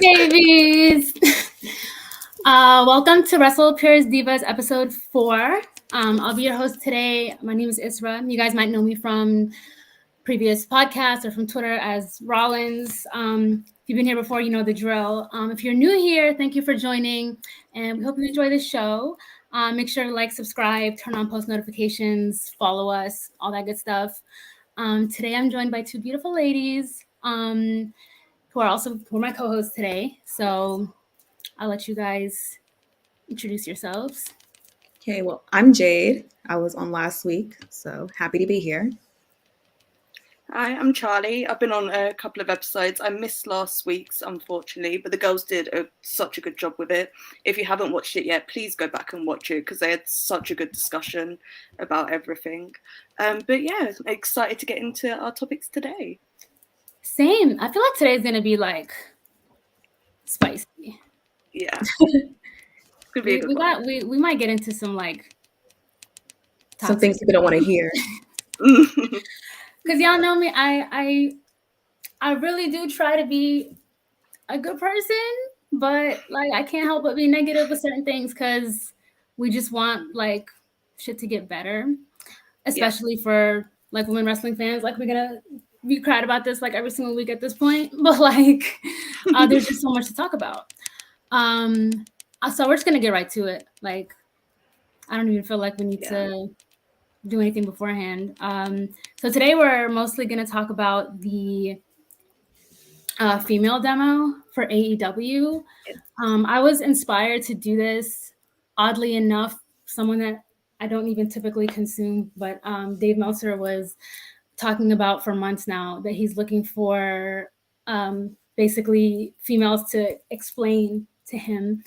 babies. Welcome to Wrestle Peers Divas Ep.4. I'll be your host today. My name is Isra. You guys might know me from previous podcasts or from Twitter as Rollins. If you've been here before, you know the drill. If you're new here, thank you for joining, and we hope you enjoy the show. Make sure to like, subscribe, turn on post notifications, follow us, all that good stuff. Today I'm joined by two beautiful ladies who are my co-hosts today. So I'll let you guys introduce yourselves. Okay, well, I'm Jade. I was on last week, so happy to be here. Hi, I'm Charlie. I've been on a couple of episodes. I missed last week's, unfortunately, but the girls did such a good job with it. If you haven't watched it yet, please go back and watch it because they had such a good discussion about everything. But yeah, excited to get into our topics today. Same. I feel like today's going to be like spicy. Yeah. Could be we might get into some like some things people don't want to hear. Because y'all know me, I really do try to be a good person, but like I can't help but be negative with certain things because we just want like shit to get better, especially for like women wrestling fans. Like we're gonna be cried about this like every single week at this point, but like there's just so much to talk about. So we're just gonna get right to it. Like I don't even feel like we need to do anything beforehand. So today we're mostly going to talk about the female demo for AEW. I was inspired to do this, oddly enough, someone that I don't even typically consume, but Dave Meltzer was talking about for months now that he's looking for basically females to explain to him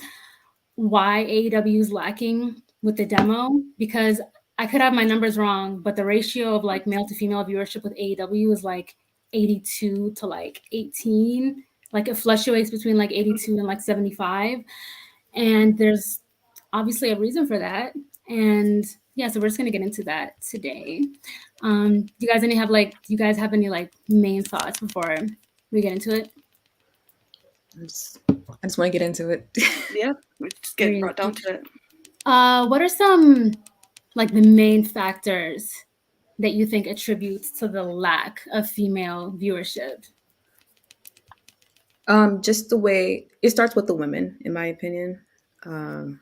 why AEW is lacking with the demo, because I could have my numbers wrong, but the ratio of like male to female viewership with AEW is like 82 to like 18. Like it fluctuates between like 82 and like 75. And there's obviously a reason for that. And yeah, so we're just gonna get into that today. Do you guys have any like main thoughts before we get into it? I just want to get into it. Yeah, we're just getting right down to it. What are some like the main factors that you think attributes to the lack of female viewership? Just the way it starts with the women, in my opinion. The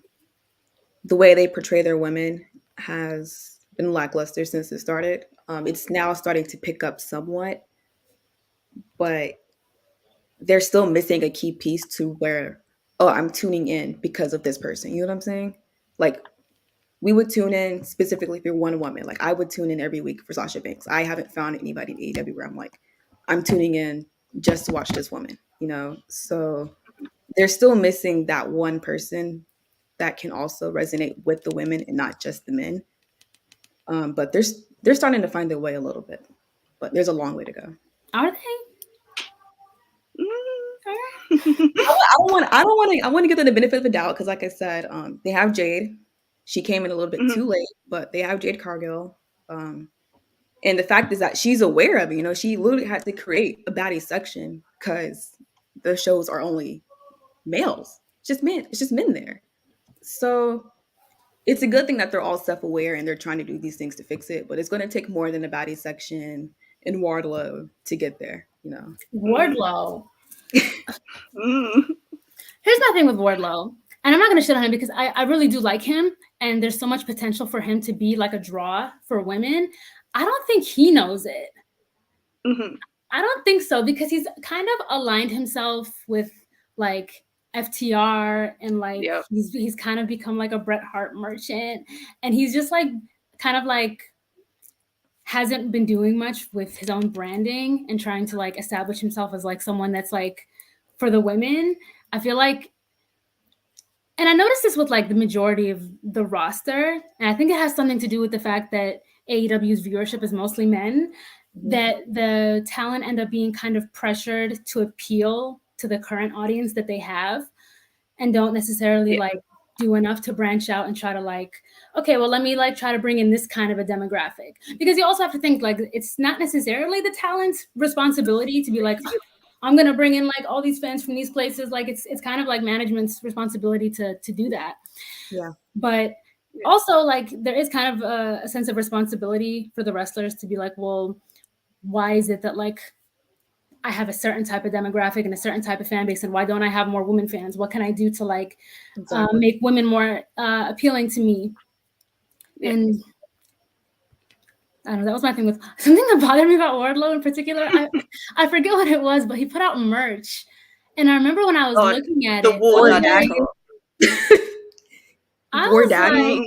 way they portray their women has been lackluster since it started. It's now starting to pick up somewhat, but they're still missing a key piece to where, I'm tuning in because of this person. You know what I'm saying? Like, we would tune in specifically if you're one woman. Like I would tune in every week for Sasha Banks. I haven't found anybody in AEW where I'm like, I'm tuning in just to watch this woman, you know? So they're still missing that one person that can also resonate with the women and not just the men. But they're starting to find their way a little bit, but there's a long way to go. Are they? I want to give them the benefit of the doubt because, like I said, they have Jade. She came in a little bit too late, but they have Jade Cargill. And the fact is that she's aware of it. You know, she literally had to create a baddie section because the shows are only males. It's just men. It's just men there. So it's a good thing that they're all self-aware and they're trying to do these things to fix it. But it's going to take more than a baddie section and Wardlow to get there, you know. Wardlow. Here's my thing with Wardlow. And I'm not going to shit on him because I really do like him. And there's so much potential for him to be like a draw for women. I don't think he knows it. I don't think so because he's kind of aligned himself with like FTR and like he's kind of become like a Bret Hart merchant. And he's just like kind of like hasn't been doing much with his own branding and trying to like establish himself as like someone that's like for the women. I feel like, and I noticed this with like the majority of the roster, and I think it has something to do with the fact that AEW's viewership is mostly men, that the talent end up being kind of pressured to appeal to the current audience that they have and don't necessarily like do enough to branch out and try to like, okay, well, let me like try to bring in this kind of a demographic. Because you also have to think like it's not necessarily the talent's responsibility to be like, I'm gonna bring in like all these fans from these places. Like it's kind of like management's responsibility to do that. Yeah. But also like there is kind of a sense of responsibility for the wrestlers to be like, well, why is it that like I have a certain type of demographic and a certain type of fan base, and why don't I have more women fans? What can I do to like make women more appealing to me? Yeah. And I don't know, that was my thing with something that bothered me about Wardlow in particular. I forget what it was, but he put out merch. And I remember when I was looking at the it, War Daddy. War Daddy. Like,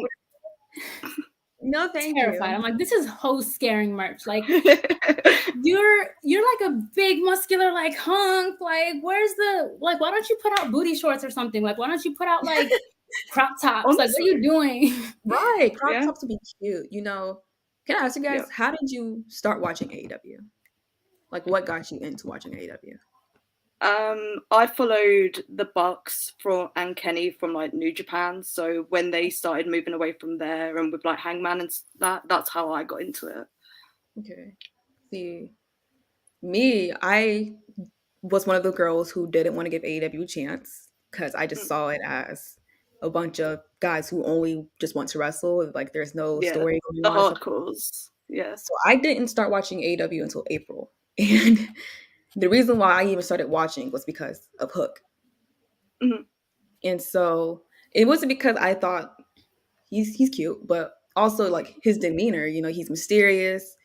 no, thank terrified. you. I'm like, this is host scaring merch. Like you're like a big muscular like hunk. Like where's the like? Why don't you put out booty shorts or something? Like why don't you put out like crop tops? Honestly. Like what are you doing? Right, crop tops would be cute. You know, can I ask you guys, how did you start watching AEW? Like what got you into watching AEW? I followed the Bucks and Kenny from like New Japan. So when they started moving away from there and with like Hangman and that's how I got into it. Okay. See, me, I was one of the girls who didn't want to give AEW a chance because I just saw it as a bunch of guys who only just want to wrestle. Like there's no story going on. The hardcores. Yeah. So I didn't start watching AEW until April. And the reason why I even started watching was because of Hook. Mm-hmm. And so it wasn't because I thought he's cute, but also like his demeanor, you know, he's mysterious.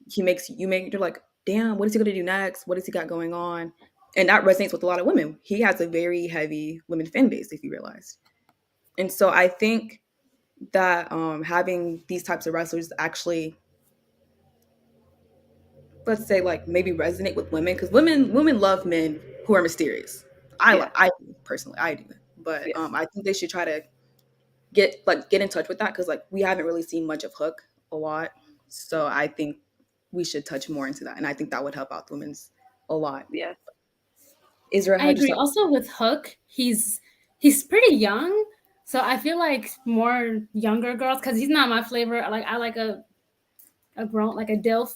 You're like, damn, what is he going to do next? What has he got going on? And that resonates with a lot of women. He has a very heavy women fan base, if you realized. And so I think that having these types of wrestlers actually, let's say, like maybe resonate with women, because women love men who are mysterious. I do, personally, I do. But I think they should try to get in touch with that, because like we haven't really seen much of Hook a lot. So I think we should touch more into that, and I think that would help out the women's a lot. Yeah. Israel, I agree. Also with Hook, he's pretty young, so I feel like more younger girls, because he's not my flavor. I like a grown, like a DILF.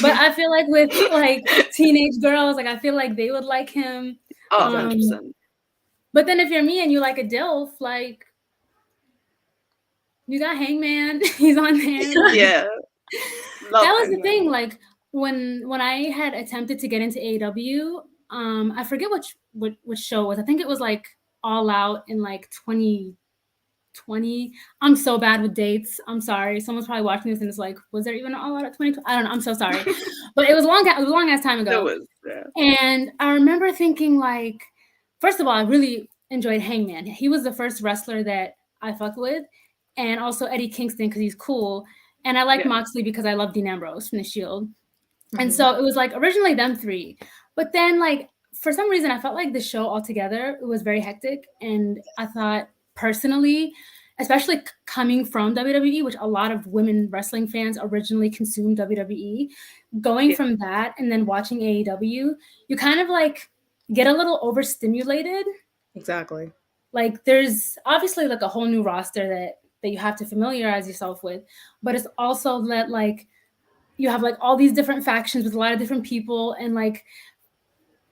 But I feel like with like teenage girls, like I feel like they would like him. 100%. But then if you're me and you like a DILF, like you got Hangman, he's on there. Yeah. That was the thing. Like when I had attempted to get into AEW, I forget which show it was. I think it was like All Out in like 2020. I'm so bad with dates. I'm sorry. Someone's probably watching this and it's like, was there even an All Out at 2020? I don't know. I'm so sorry. But it was a long ass time ago. It was, yeah. And I remember thinking like, first of all, I really enjoyed Hangman. He was the first wrestler that I fucked with. And also Eddie Kingston because he's cool. And I like Moxley because I love Dean Ambrose from The Shield. Mm-hmm. And so it was like originally them three. But then like for some reason I felt like the show altogether, it was very hectic. And I thought personally, especially coming from WWE, which a lot of women wrestling fans originally consumed WWE, going from that and then watching AEW, you kind of like get a little overstimulated. Exactly. Like there's obviously like a whole new roster that you have to familiarize yourself with, but it's also that like you have like all these different factions with a lot of different people, and like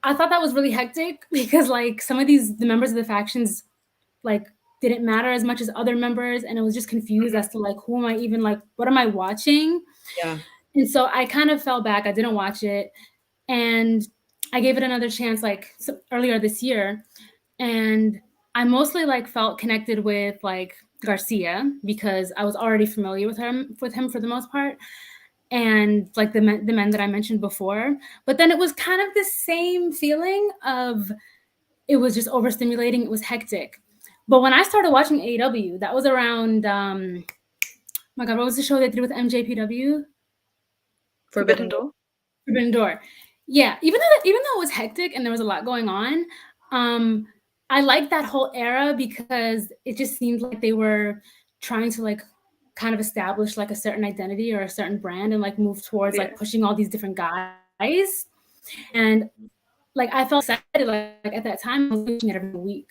I thought that was really hectic because like some of the members of the factions like didn't matter as much as other members, and it was just confused as to like who am I even, like what am I watching? Yeah. And so I kind of fell back. I didn't watch it, and I gave it another chance like earlier this year, and I mostly like felt connected with like Garcia because I was already familiar with him for the most part, and like the men that I mentioned before. But then it was kind of the same feeling of it was just overstimulating. It was hectic. But when I started watching AEW, that was around my God, what was the show they did with MJPW? Forbidden Door. Forbidden Door. Yeah, even though it was hectic and there was a lot going on, I liked that whole era because it just seemed like they were trying to like kind of establish like a certain identity or a certain brand and like move towards like pushing all these different guys. And like I felt excited, like at that time I was watching it every week.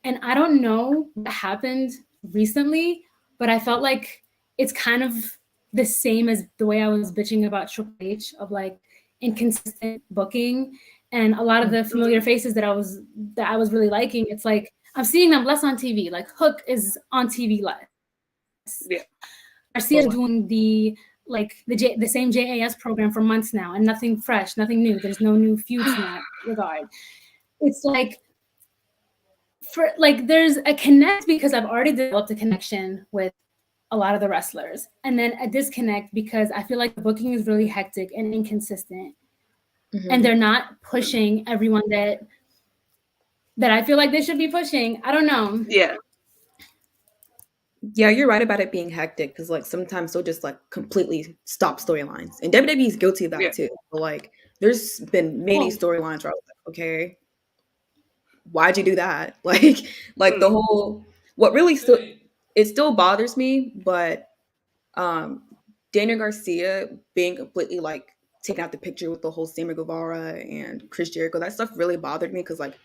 And I don't know what happened recently, but I felt like it's kind of the same as the way I was bitching about Triple H of like inconsistent booking and a lot of the familiar faces that I was really liking. It's like I'm seeing them less on TV. Like Hook is on TV less. Yeah. Garcia's doing the same JAS program for months now, and nothing fresh, nothing new. There's no new feuds in that regard. It's like there's a connect because I've already developed a connection with a lot of the wrestlers, and then a disconnect because I feel like the booking is really hectic and inconsistent, and they're not pushing everyone that I feel like they should be pushing. I don't know. Yeah, you're right about it being hectic because like sometimes they'll just like completely stop storylines, and WWE is guilty of that too. But like, there's been many storylines where I was like, okay, why'd you do that? Like the whole what really still bothers me, but Daniel Garcia being completely like taken out the picture with the whole Sammy Guevara and Chris Jericho, that stuff really bothered me because like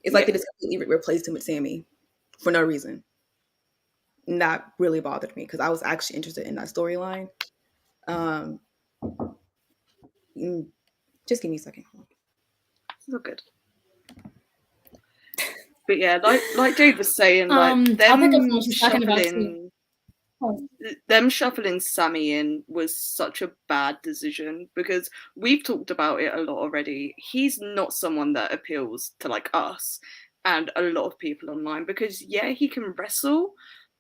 it's like they just completely replaced him with Sammy for no reason. And that really bothered me because I was actually interested in that storyline. Just give me a second. It's all good. But yeah, like Jade was saying, like them shuffling Sammy in was such a bad decision because we've talked about it a lot already. He's not someone that appeals to like us and a lot of people online because he can wrestle,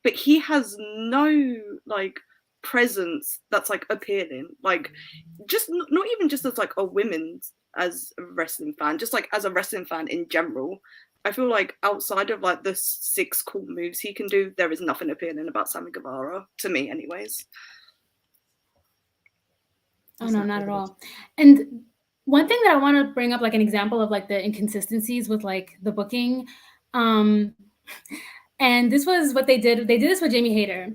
but he has no like presence that's like appealing. Like just not even just as like a women's as a wrestling fan, just like as a wrestling fan in general. I feel like outside of like the 6 cool moves he can do, there is nothing appealing about Sammy Guevara to me, anyways. Oh no, not at all. And one thing that I want to bring up, like an example of like the inconsistencies with like the booking, and this was what they did. They did this with Jamie Hayter,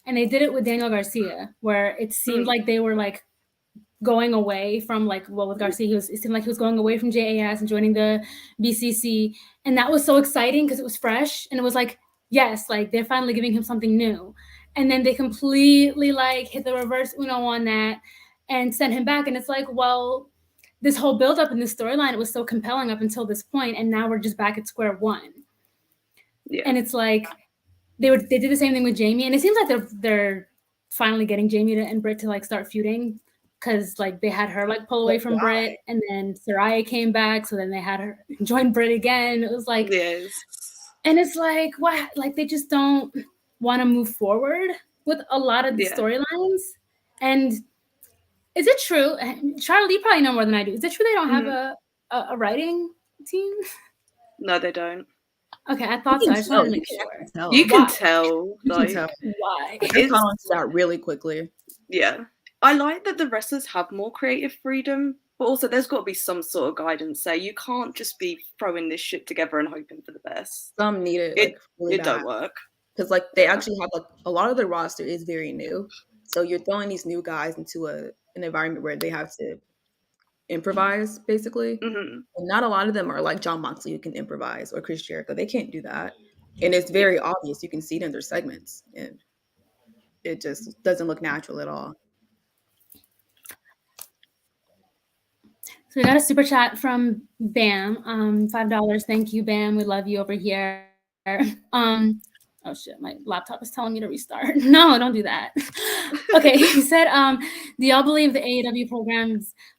and they did it with Daniel Garcia, where it seemed like they were like going away from like, well, with Garcia, it seemed like he was going away from JAS and joining the BCC. And that was so exciting because it was fresh. And it was like, yes, like they're finally giving him something new. And then they completely like hit the reverse Uno on that and sent him back. And it's like, well, this whole buildup in this storyline, it was so compelling up until this point, and now we're just back at square one. Yeah. And it's like they did the same thing with Jamie, and it seems like they're finally getting Jamie and Britt to like start feuding. Because like they had her like pull away from Britt, and then Saraya came back, so then they had her join Britt again. It was like, and it's like, what? Like they just don't want to move forward with a lot of the storylines. And is it true, Charlie? You probably know more than I do. Is it true they don't have a writing team? No, they don't. Okay, I thought so. I just wanted to make sure. You can tell. Why? I caught on to that really quickly. Yeah. I like that the wrestlers have more creative freedom, but also there's got to be some sort of guidance there. You can't just be throwing this shit together and hoping for the best. Some need it. Really it don't work. Because like they actually have like a lot of the roster is very new. So you're throwing these new guys into an environment where they have to improvise, basically. And not a lot of them are like Jon Moxley who can improvise, or Chris Jericho. They can't do that. And it's very obvious. You can see it in their segments. And it just doesn't look natural at all. So we got a super chat from Bam, $5. Thank you, Bam. We love you over here. Oh shit, my laptop is telling me to restart. No, don't do that. Okay, he said, do y'all believe the AEW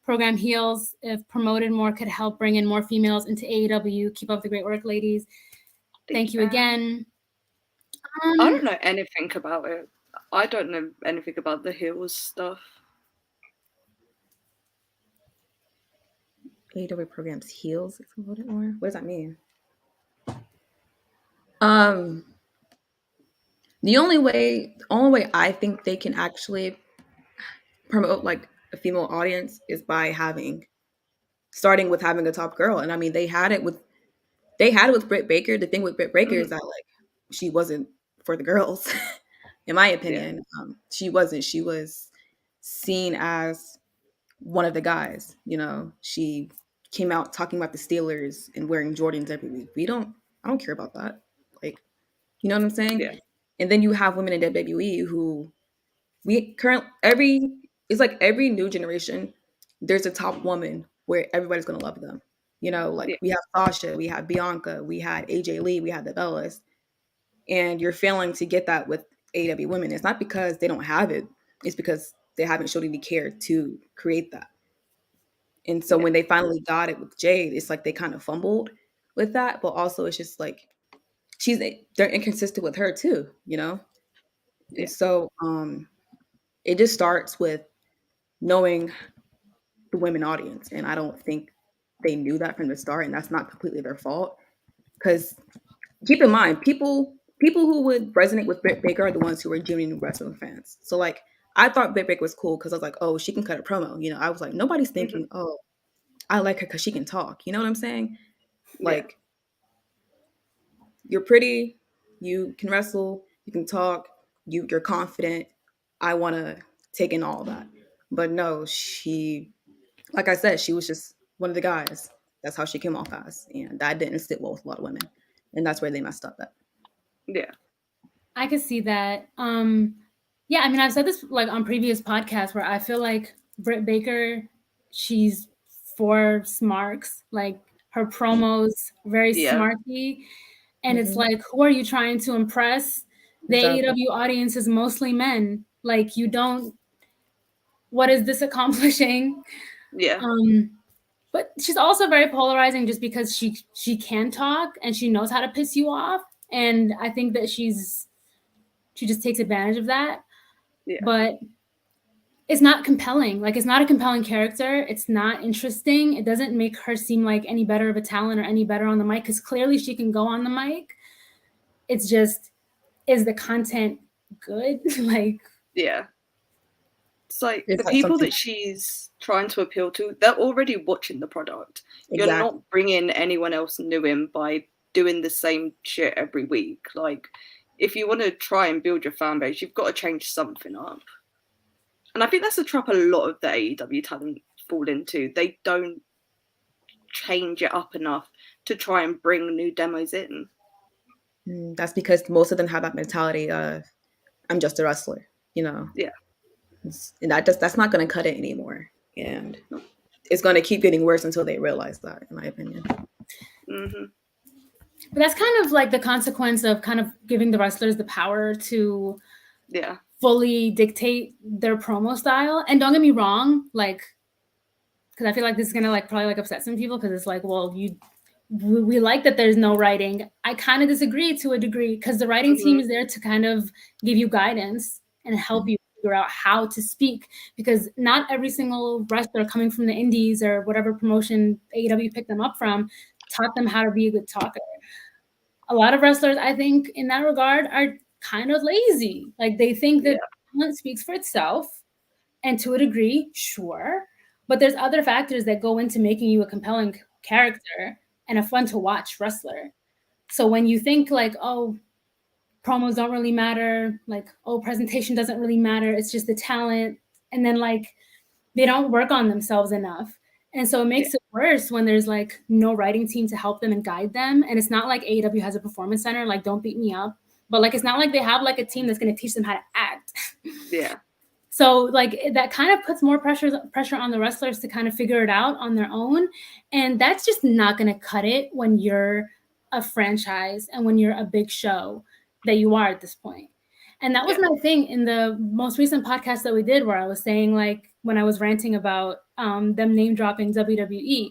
program heels, if promoted more, could help bring in more females into AEW? Keep up the great work, ladies. Thank you again. I don't know anything about it. I don't know anything about the heels stuff. AEW programs heels promoted more? What does that mean? The only way I think they can actually promote like a female audience is by starting with having a top girl. And I mean, they had it with Britt Baker. The thing with Britt Baker is that like she wasn't for the girls, in my opinion. She wasn't. She was seen as one of the guys. You know, she came out talking about the Steelers and wearing Jordans every week. I don't care about that. Like, you know what I'm saying? Yeah. And then you have women in WWE who every new generation there's a top woman where everybody's gonna love them. You know, like we have Sasha, we have Bianca, we had AJ Lee, we had the Bellas, and you're failing to get that with AEW women. It's not because they don't have it; it's because they haven't showed any care to create that. And so when they finally got it with Jade, it's like they kind of fumbled with that, but also it's just like they're inconsistent with her too, you know? And so it just starts with knowing the women audience. And I don't think they knew that from the start, and that's not completely their fault. Because keep in mind, people who would resonate with Britt Baker are the ones who are genuine wrestling fans. So like I thought Britt Baker was cool because I was like, oh, she can cut a promo. You know, I was like, nobody's thinking, oh, I like her because she can talk. You know what I'm saying? Like, you're pretty, you can wrestle, you can talk, you're confident. I want to take in all that. But no, she, like I said, she was just one of the guys. That's how she came off as. And that didn't sit well with a lot of women. And that's where they messed up at. Yeah. I could see that. Yeah, I mean, I've said this like on previous podcasts where I feel like Britt Baker, she's for smarks, like her promos, very smarky. And it's like, who are you trying to impress? The AEW audience is mostly men. Like, you don't, what is this accomplishing? Yeah. But she's also very polarizing just because she can talk and she knows how to piss you off. And I think that she just takes advantage of that. Yeah. But it's not compelling. Like, it's not a compelling character. It's not interesting. It doesn't make her seem like any better of a talent or any better on the mic, because clearly she can go on the mic. It's just, is the content good? Like, yeah. It's like the people that she's trying to appeal to, they're already watching the product. Exactly. You're not bringing anyone else new in by doing the same shit every week. Like, if you want to try and build your fan base, you've got to change something up. And I think that's a trap a lot of the AEW talent fall into. They don't change it up enough to try and bring new demos in. That's because most of them have that mentality of, I'm just a wrestler, you know? Yeah. And that's not going to cut it anymore. And it's going to keep getting worse until they realize that, in my opinion. Mm-hmm. But that's kind of like the consequence of kind of giving the wrestlers the power to fully dictate their promo style. And don't get me wrong, like, because I feel like this is going to like probably like upset some people, because it's like, well, we like that there's no writing. I kind of disagree to a degree, because the writing team is there to kind of give you guidance and help you figure out how to speak, because not every single wrestler coming from the indies or whatever promotion AEW picked them up from taught them how to be a good talker. A lot of wrestlers, I think, in that regard, are kind of lazy. Like, they think that talent speaks for itself, and to a degree, sure, but there's other factors that go into making you a compelling character and a fun to watch wrestler. So when you think like, oh, promos don't really matter, like, oh, presentation doesn't really matter, it's just the talent, and then like they don't work on themselves enough. And so it makes it worse when there's like no writing team to help them and guide them. And it's not like AEW has a performance center, like, don't beat me up, but like, it's not like they have like a team that's going to teach them how to act. Yeah. So like that kind of puts more pressure on the wrestlers to kind of figure it out on their own. And that's just not going to cut it when you're a franchise and when you're a big show that you are at this point. And that was my thing in the most recent podcast that we did, where I was saying, like, when I was ranting about them name dropping WWE,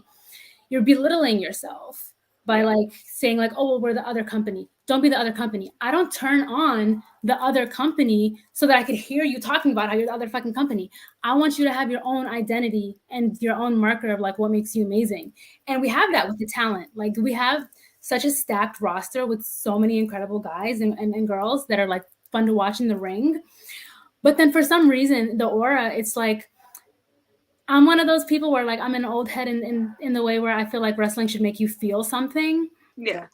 you're belittling yourself by like saying like, oh, well, we're the other company. Don't be the other company. I don't turn on the other company so that I could hear you talking about how you're the other fucking company. I want you to have your own identity and your own marker of like what makes you amazing. And we have that with the talent. Like, we have such a stacked roster with so many incredible guys and girls that are like fun to watch in the ring. But then for some reason, the aura, it's like, I'm one of those people where like I'm an old head in the way where I feel like wrestling should make you feel something. Yeah.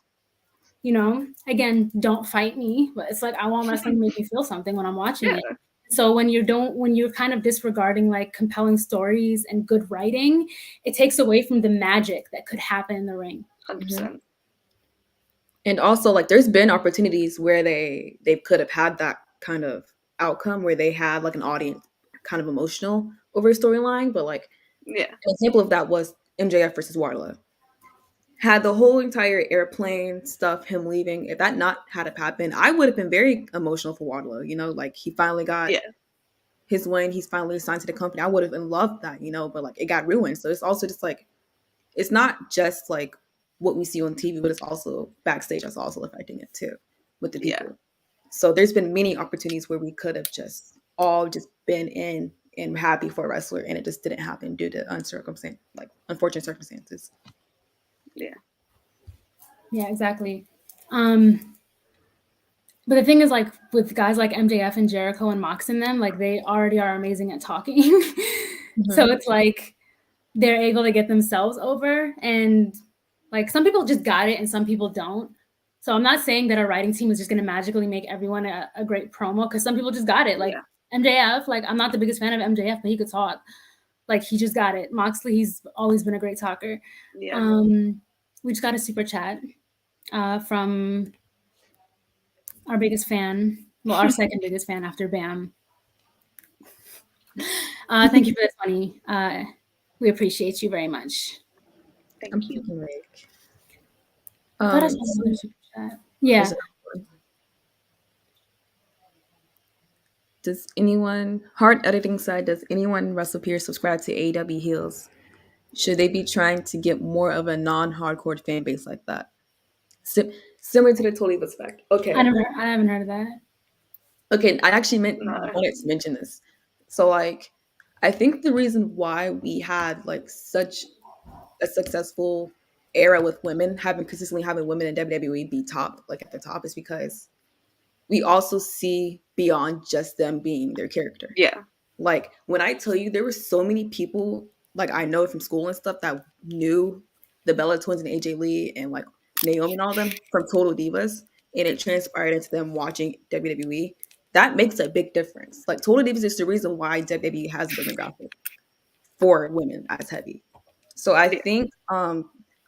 You know, again, don't fight me, but it's like, I want wrestling to make me feel something when I'm watching it. So when you're kind of disregarding like compelling stories and good writing, it takes away from the magic that could happen in the ring. 100%. And also, like, there's been opportunities where they could have had that kind of outcome where they had like an audience kind of emotional over a storyline, but like Yeah. An example of that was MJF versus Wardlow. Had the whole entire airplane stuff, him leaving, if that not had it happen, I would have been very emotional for Wardlow. You know, like he finally got his win. He's finally assigned to the company. I would have loved that, you know, but like it got ruined. So it's also just like, it's not just like what we see on TV, but it's also backstage that's also affecting it too with the people. Yeah. So there's been many opportunities where we could have just all just been in and happy for a wrestler, and it just didn't happen due to unfortunate circumstances. Yeah. Yeah, exactly. But the thing is, like, with guys like MJF and Jericho and Mox in them, like, they already are amazing at talking. So it's like they're able to get themselves over. And, like, some people just got it and some people don't. So I'm not saying that our writing team is just going to magically make everyone a great promo, because some people just got it. Like, MJF, like, I'm not the biggest fan of MJF, but he could talk. Like, he just got it. Moxley, he's always been a great talker. Yeah. We just got a super chat from our biggest fan, well, our second biggest fan after Bam. Thank you for this money. We appreciate you very much. Thank you. Like, I thought I saw another super chat. Yeah. Does anyone, hard editing side, does anyone wrestle peers subscribe to AEW heels? Should they be trying to get more of a non-hardcore fan base like that? Similar to the Totally Respect. Okay. I haven't heard of that. Okay, I actually wanted to mention this. So, like, I think the reason why we had like such a successful era with women, consistently having women in WWE be top, like at the top, is because we also see beyond just them being their character. Yeah. Like, when I tell you there were so many people, like, I know from school and stuff that knew the Bella Twins and AJ Lee and like Naomi and all of them from Total Divas, and it transpired into them watching WWE. That makes a big difference. Like, Total Divas is the reason why WWE has a demographic for women as heavy. So I think,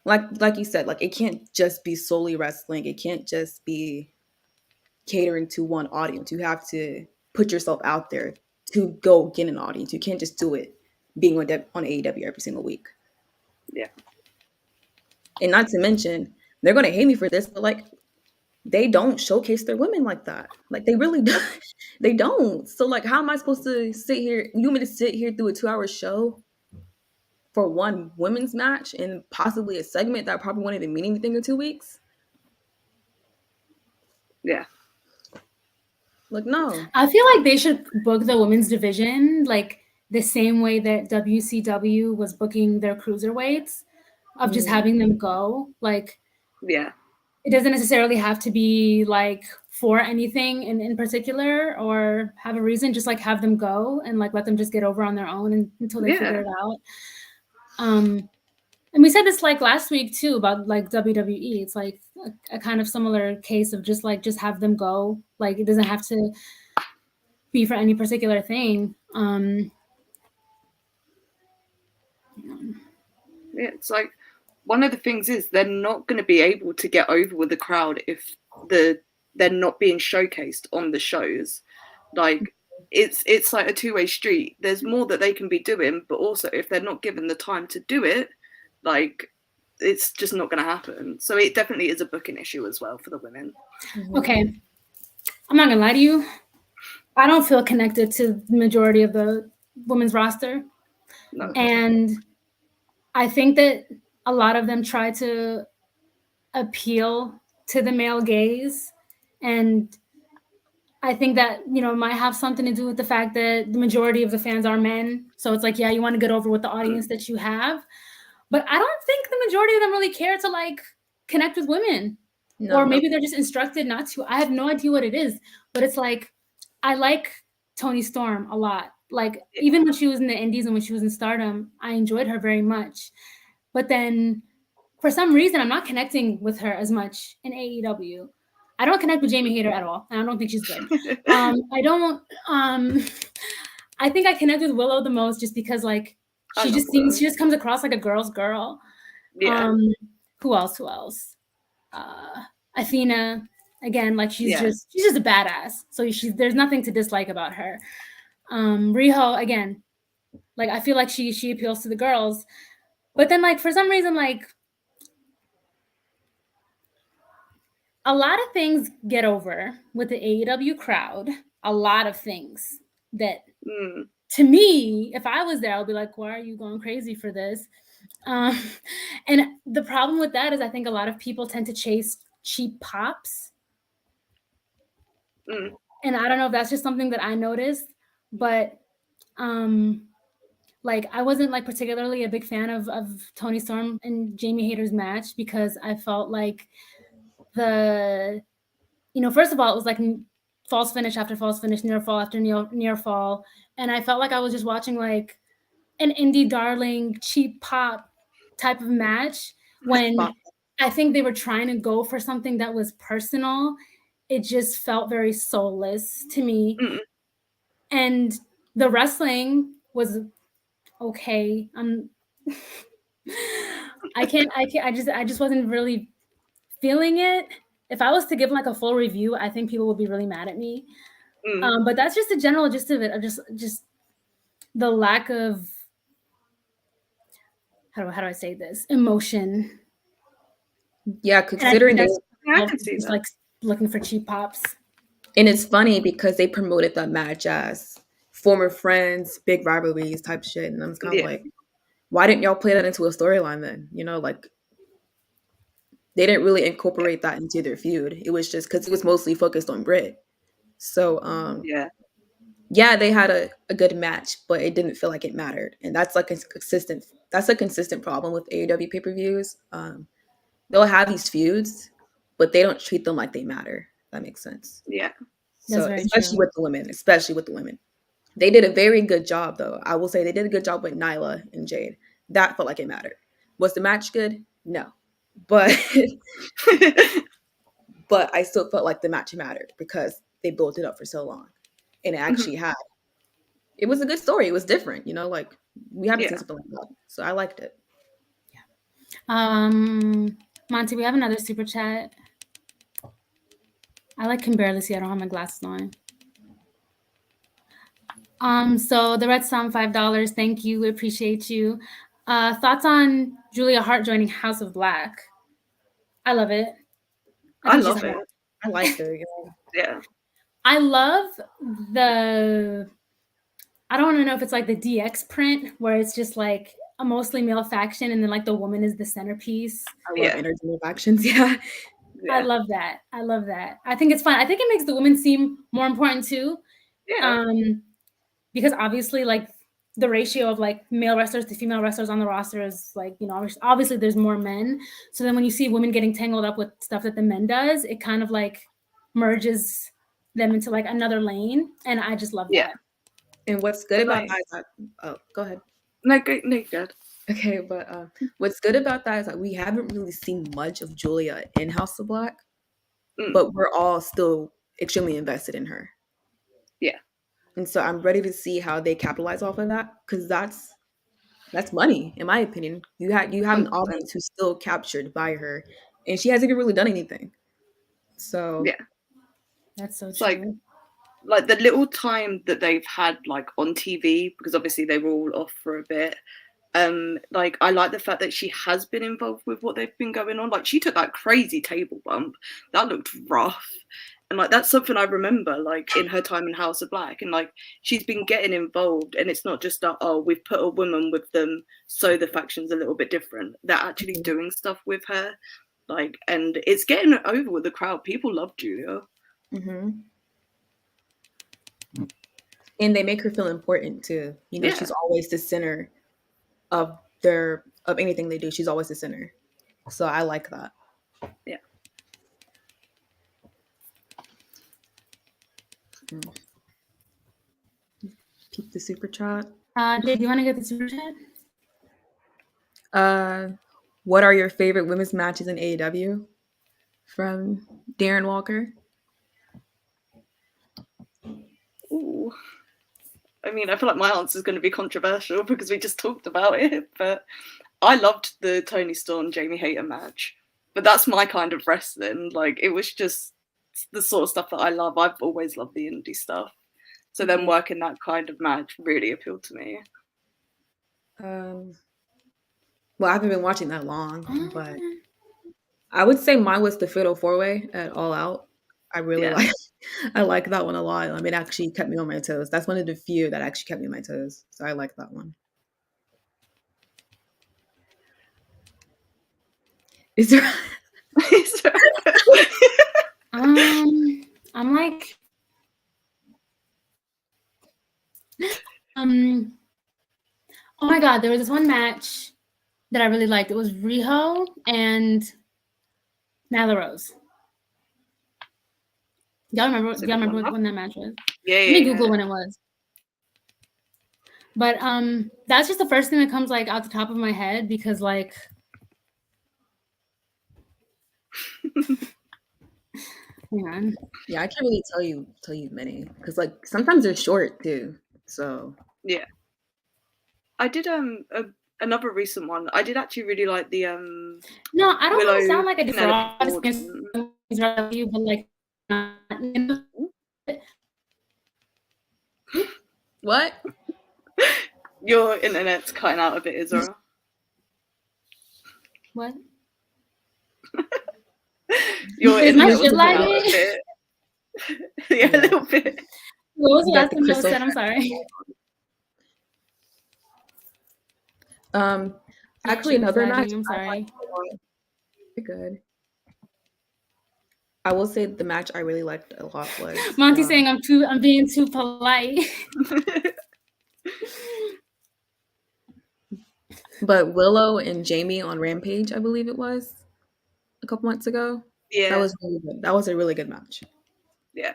like you said, like, it can't just be solely wrestling. It can't just be catering to one audience. You have to put yourself out there to go get an audience. You can't just do it being on AEW every single week. Yeah. And not to mention, they're going to hate me for this, but like, they don't showcase their women like that. Like, they really do. They don't. So like, how am I supposed to sit here? You want me to sit here through a 2-hour show for one women's match and possibly a segment that probably won't even mean anything in 2 weeks? Yeah. Like, no. I feel like they should book the women's division like the same way that WCW was booking their cruiserweights, of just having them go. Like, yeah, it doesn't necessarily have to be like for anything in particular or have a reason. Just like have them go and like let them just get over on their own until they figure it out. And we said this like last week too about like WWE. It's like a kind of similar case of just have them go. Like, it doesn't have to be for any particular thing. Yeah, it's like, one of the things is they're not going to be able to get over with the crowd if they're not being showcased on the shows. Like, it's like a two-way street. There's more that they can be doing, but also if they're not given the time to do it, like, it's just not going to happen. So it definitely is a booking issue as well for the women. Okay, I'm not gonna lie to you. I don't feel connected to the majority of the women's roster. No. And I think that a lot of them try to appeal to the male gaze. And I think that, you know, might have something to do with the fact that the majority of the fans are men. So it's like, yeah, you want to get over with the audience that you have. But I don't think the majority of them really care to like connect with women. No. Or maybe they're just instructed not to. I have no idea what it is. But it's like, I like Toni Storm a lot. Like, even when she was in the Indies and when she was in Stardom, I enjoyed her very much. But then for some reason, I'm not connecting with her as much in AEW. I don't connect with Jamie Hayter at all. And I don't think she's good. I think I connect with Willow the most just because, like, she just comes across like a girl's girl. Yeah. Who else? Athena. Again, like, she's just a badass. So there's nothing to dislike about her. Riho, again, Like, I feel like she appeals to the girls. But then, like, for some reason, like, a lot of things get over with the AEW crowd. A lot of things that, to me, if I was there, I'll be like, why are you going crazy for this? And the problem with that is I think a lot of people tend to chase cheap pops. And I don't know if that's just something that I noticed, but like, I wasn't like particularly a big fan of Toni Storm and Jamie Hayter's match, because I felt like first of all, it was like false finish after false finish, near fall after near fall. And I felt like I was just watching like an indie darling, cheap pop type of match, when I think they were trying to go for something that was personal. It just felt very soulless to me. And the wrestling was okay. I just wasn't really feeling it. If I was to give like a full review, I think people would be really mad at me. But that's just the general gist of it. Of just the lack of, how do I say this, emotion. Yeah, considering just like looking for cheap pops. And it's funny because they promoted that match as former friends, big rivalries type shit, and I'm kind of like, why didn't y'all play that into a storyline then? Like, they didn't really incorporate that into their feud. It was just because it was mostly focused on Britt. So yeah, they had a good match, but it didn't feel like it mattered, and that's a consistent problem with AEW pay-per-views. They'll have these feuds, but they don't treat them like they matter. If that makes sense. Yeah. So especially with the women, they did a very good job, though. I will say they did a good job with Nyla and Jade. That felt like it mattered. Was the match good? No, but but I still felt like the match mattered because they built it up for so long, and it actually had. It was a good story. It was different, like we haven't seen something like that, so I liked it. Monty, we have another super chat. I can barely see. I don't have my glasses on. So the Red Psalm, $5. Thank you. We appreciate you. Thoughts on Julia Hart joining House of Black? I love it. I love it. I like her. Yeah. I love I don't want to know if it's like the DX print where it's just like a mostly male faction and then like the woman is the centerpiece. I love intergender factions. Yeah. I love that. I think it's fun. I think it makes the women seem more important too. Yeah. Because obviously, like, the ratio of like male wrestlers to female wrestlers on the roster is like, obviously there's more men. So then when you see women getting tangled up with stuff that the men does, it kind of like merges them into like another lane. And I just love that. And what's good about that is that, go ahead. No, good. Okay, but what's good about that is that we haven't really seen much of Julia in House of Black, but we're all still extremely invested in her. Yeah. And so I'm ready to see how they capitalize off of that, because that's money, in my opinion. You have an audience who's still captured by her, and she hasn't even really done anything. So yeah, that's so true. Like the little time that they've had like on TV, because obviously they were all off for a bit. Like I like the fact that she has been involved with what they've been going on. Like she took that crazy table bump that looked rough. And like that's something I remember, like in her time in House of Black, and like she's been getting involved, and it's not just that we've put a woman with them, so the faction's a little bit different. They're actually doing stuff with her, like, and it's getting over with the crowd. People love Julia, and they make her feel important too. She's always the center of anything they do. She's always the center, so I like that. Yeah. Keep the super chat. Jay, do you want to get the super chat? What are your favorite women's matches in AEW? From Darren Walker. Ooh. I mean, I feel like my answer is going to be controversial because we just talked about it, but I loved the Toni Storm Jamie Hayter match. But that's my kind of wrestling. Like, it was just the sort of stuff that I love. I've always loved the indie stuff. So then working that kind of match really appealed to me. Well, I haven't been watching that long, but Um, I would say mine was the Fatal 4-Way at All Out. I really Yeah. I like that one a lot. It actually kept me on my toes. That's one of the few that actually kept me on my toes. So I like that one. Is there I'm like, oh my god, there was this one match that I really liked. It was Riho and Nyla Rose. Y'all remember? It's a Y'all good remember one. when that match was? Yeah, Let me yeah, Google yeah. when it was. But that's just the first thing that comes like out the top of my head because like hang on. Yeah, I can't really tell you many because like sometimes they're short too. So Yeah. I did another recent one. I did actually really like the No, I don't want Willow to sound like a Penelope defraud Ford. against you, but like what? Your internet's cutting out a bit, Isra. what? Your Is my internet was shit cutting out a lagging? bit. Yeah, a little bit. What was the You got last the thing that was crystal. said? I'm sorry. Actually, Shit was another match. lagging. I'm sorry. You're good. I will say the match I really liked a lot was Monty saying I'm being too polite. but Willow and Jamie on Rampage, I believe it was a couple months ago. Yeah. That was really good. That was a really good match. Yeah.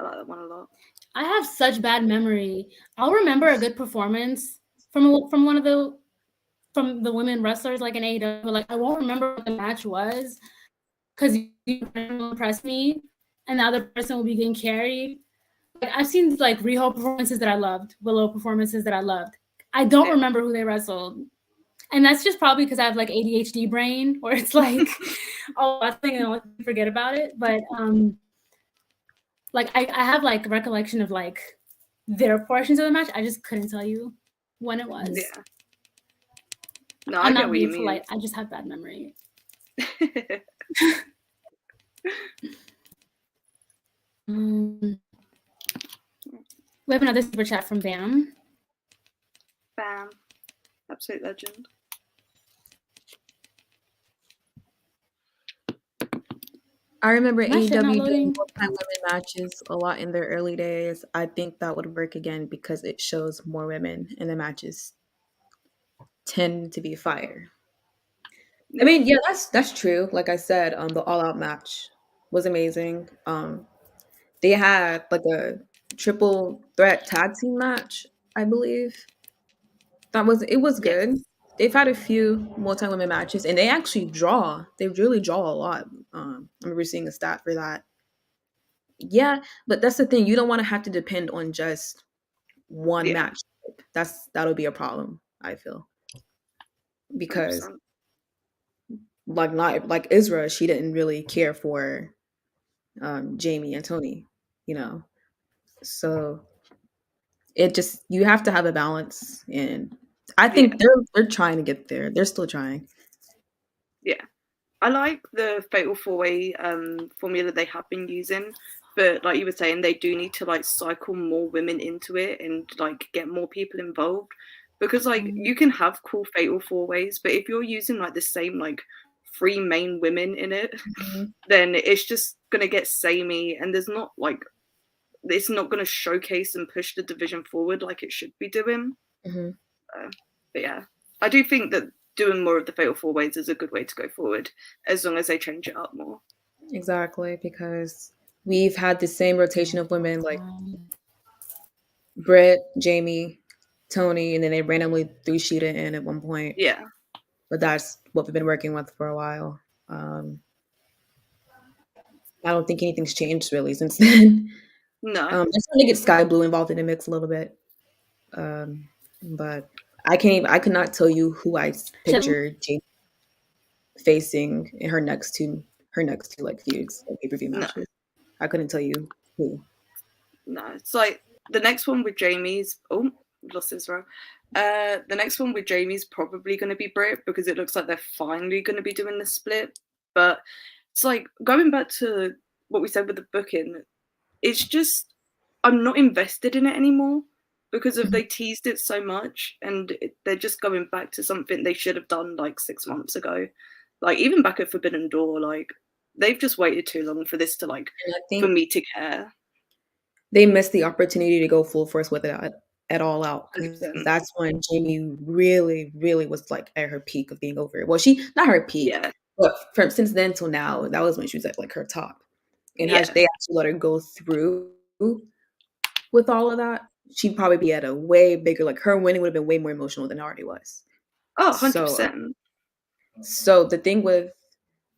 I like that one a lot. I have such bad memory. I'll remember a good performance from one of the women wrestlers like in AEW, but like I won't remember what the match was because you impress me, and the other person will be getting carried. Like I've seen like Riho performances that I loved, Willow performances that I loved. I don't remember who they wrestled, and that's just probably because I have like ADHD brain, where it's like oh, I think I'll forget about it. But like I have like recollection of like their portions of the match. I just couldn't tell you when it was. Yeah. No, I'm I get not what you being mean. polite. I just have bad memory. We have another super chat from Bam. Bam. Absolute legend. I remember My shit not AEW loading. doing multi women matches a lot in their early days. I think that would work again because it shows more women and the matches tend to be fire. I mean, yeah, that's true. Like I said, the All Out match was amazing. They had like a triple threat tag team match, I believe. It was Yes. good. They've had a few multi women matches, and they actually draw. They really draw a lot. I remember seeing a stat for that. Yeah, but that's the thing. You don't want to have to depend on just one Yeah. match. That'll be a problem, I feel. Because 100%. like not like Isra, she didn't really care for Jamie and Tony, you know. So it just you have to have a balance, and I think they're trying to get there. They're still trying. Yeah. I like the Fatal 4-Way formula they have been using, but like you were saying, they do need to like cycle more women into it and like get more people involved, because like you can have cool Fatal 4-Ways, but if you're using like the same like 3 main women in it, then it's just gonna get samey, and there's not like it's not gonna showcase and push the division forward like it should be doing. But yeah, I do think that doing more of the Fatal 4-Ways is a good way to go forward, as long as they change it up more. Exactly, because we've had the same rotation of women like Britt, Jamie, Tony, and then they randomly threw Sheeta in at one point. Yeah. But that's what we've been working with for a while. I don't think anything's changed really since then. No. I'm trying to get Sky Blue involved in the mix a little bit. But I could not tell you who I picture Jamie facing in her next two like feuds, like pay-per-view matches. I couldn't tell you who. No. It's like the next one with Jamie's we've lost Israel. The next one with Jamie's probably going to be Brit because it looks like they're finally going to be doing the split. But it's like going back to what we said with the booking, it's just I'm not invested in it anymore because of they teased it so much and they're just going back to something they should have done like 6 months ago. Like even back at Forbidden Door, like they've just waited too long for this to like for me to care. They missed the opportunity to go full force with it at All Out because 100%. that's when Jamie really, really was like at her peak of being over it. Well, she not her peak, Yeah. but from since then till now, that was when she was at like her top. And had they actually let her go through with all of that, she'd probably be at a way bigger. Like her winning would have been way more emotional than it already was. Oh, 100%. So the thing with,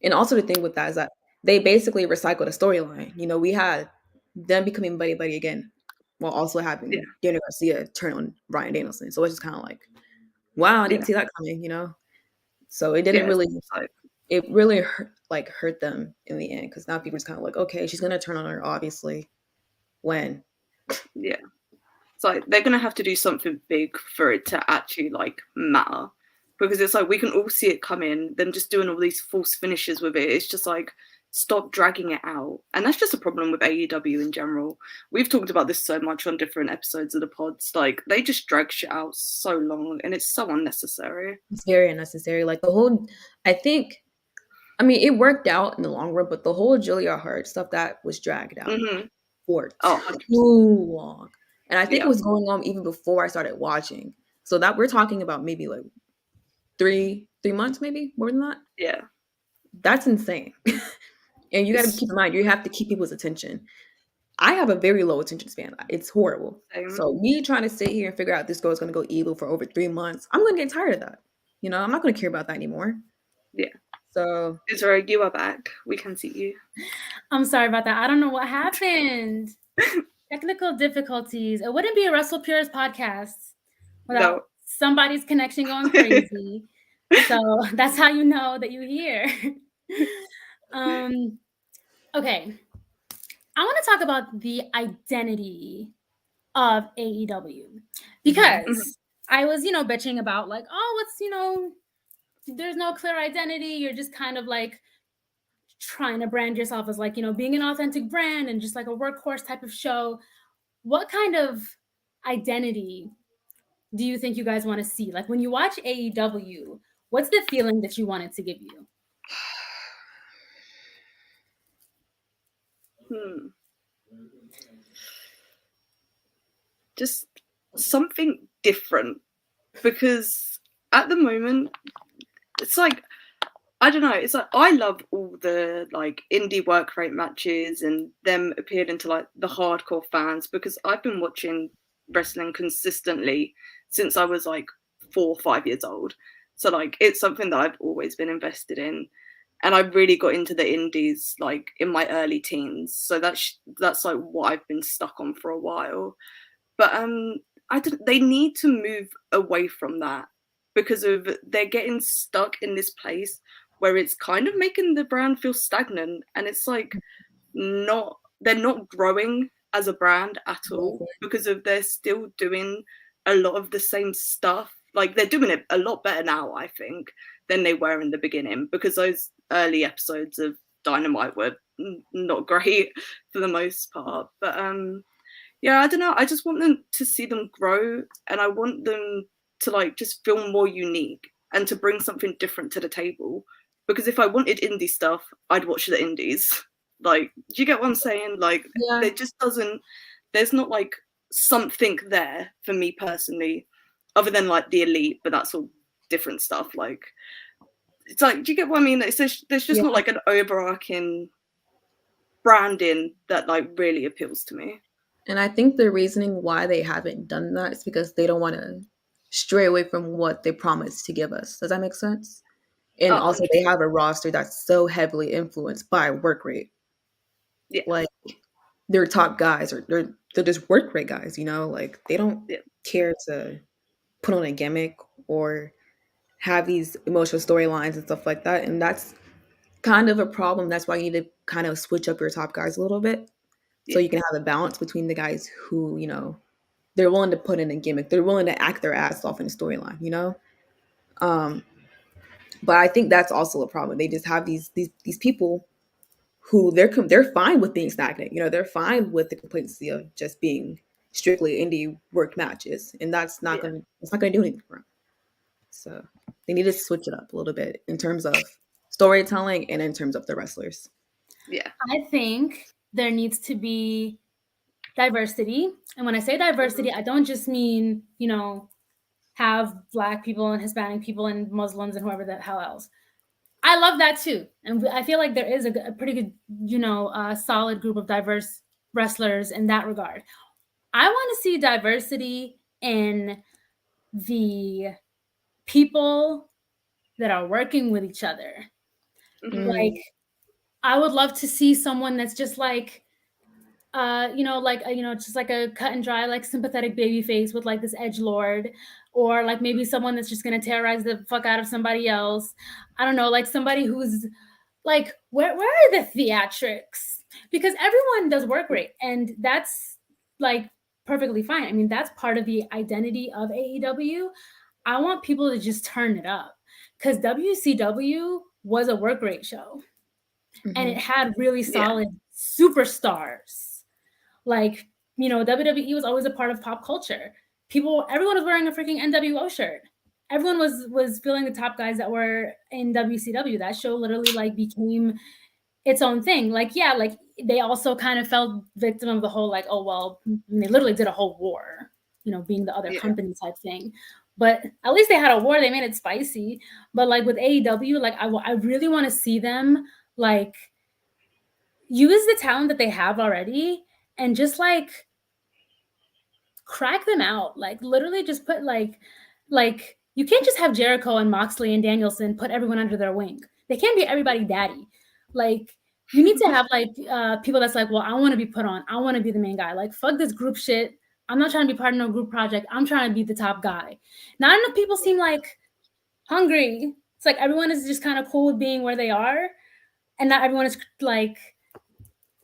and also the thing with that is that they basically recycled a storyline. You know, we had them becoming buddy again, while also having Daniel Garcia turn on Bryan Danielson. So it's just kind of like, wow, I didn't see that coming. You know, so it didn't really, it really hurt them in the end because now people are just kind of like, okay, she's gonna turn on her, obviously. When? Yeah, it's like they're gonna have to do something big for it to actually like matter. Because it's like we can all see it coming, them just doing all these false finishes with it. It's just like stop dragging it out. And that's just a problem with AEW in general. We've talked about this so much on different episodes of the pods. Like they just drag shit out so long and it's so unnecessary. It's very unnecessary. Like the whole, I mean, it worked out in the long run, but the whole Julia Hart stuff that was dragged out for too long. And I think it was going on even before I started watching. So that we're talking about maybe like 3 months, maybe more than that. Yeah, that's insane. And you got to keep in mind, you have to keep people's attention. I have a very low attention span. It's horrible. So me trying to sit here and figure out this girl is going to go evil for over 3 months, I'm going to get tired of that. You know, I'm not going to care about that anymore. Yeah. So Israel, you are back. We can see you. I'm sorry about that. I don't know what happened. Technical difficulties. It wouldn't be a Russell Pures podcast without somebody's connection going crazy. So that's how you know that you're here. Okay. I want to talk about the identity of AEW because I was, bitching about like, oh, it's, there's no clear identity. You're just kind of like trying to brand yourself as like, being an authentic brand and just like a workhorse type of show. What kind of identity do you think you guys want to see? Like when you watch AEW, what's the feeling that you want it to give you? Just something different, because at the moment it's like, I don't know, it's like I love all the like indie work rate matches and them appealing to like the hardcore fans, because I've been watching wrestling consistently since I was like 4 or 5 years old. So like it's something that I've always been invested in. And I really got into the indies like in my early teens. So that's like what I've been stuck on for a while. But they need to move away from that, because they're getting stuck in this place where it's kind of making the brand feel stagnant, and it's like they're not growing as a brand at all, because they're still doing a lot of the same stuff. Like they're doing it a lot better now, I think, than they were in the beginning, because those early episodes of Dynamite were not great for the most part. But yeah, I don't know. I just want them to see them grow, and I want them to like just feel more unique and to bring something different to the table. Because if I wanted indie stuff, I'd watch the indies. Like, do you get what I'm saying? Like, there just doesn't, there's not like something there for me personally, other than like the Elite, but that's all different stuff. Like, it's like, do you get what I mean? There's just not like an overarching branding that like really appeals to me. And I think the reasoning why they haven't done that is because they don't want to stray away from what they promised to give us. Does that make sense? And also they have a roster that's so heavily influenced by work rate. Yeah. Like their top guys they're just work rate guys, like they don't care to put on a gimmick or have these emotional storylines and stuff like that. And that's kind of a problem. That's why you need to kind of switch up your top guys a little bit. So you can have a balance between the guys who, they're willing to put in a gimmick. They're willing to act their ass off in a storyline, you know? But I think that's also a problem. They just have these people who they're fine with being stagnant. You know, they're fine with the complacency of just being strictly indie work matches, and that's not gonna do anything for them. So they need to switch it up a little bit in terms of storytelling and in terms of the wrestlers. Yeah. I think there needs to be diversity. And when I say diversity, I don't just mean, you know, have Black people and Hispanic people and Muslims and whoever the hell else. I love that too. And I feel like there is a pretty good, you know, solid group of diverse wrestlers in that regard. I want to see diversity in the people that are working with each other. Like, I would love to see someone that's just like, you know, like, you know, just like a cut and dry, like sympathetic baby face with like this edgelord, or like maybe someone that's just going to terrorize the fuck out of somebody else. I don't know, like somebody who's like, where are the theatrics? Because everyone does work rate, and that's like perfectly fine. I mean, that's part of the identity of AEW. I want people to just turn it up, because WCW was a work rate show, and it had really solid superstars. Like, you know, WWE was always a part of pop culture. Everyone was wearing a freaking NWO shirt. Everyone was feeling the top guys that were in WCW. That show literally like became its own thing. Like, yeah, like they also kind of fell victim of the whole like, oh well, they literally did a whole war, you know, being the other company type thing. But at least they had a war. They made it spicy. But like with AEW, like I really want to see them like use the talent that they have already and just like crack them out. Like literally just put like you can't just have Jericho and Moxley and Danielson put everyone under their wing. They can't be everybody daddy. Like you need to have like people that's like, well, I want to be put on. I want to be the main guy. Like fuck this group shit. I'm not trying to be part of no group project. I'm trying to be the top guy. Not enough people seem like hungry. It's like everyone is just kind of cool with being where they are, and not everyone is like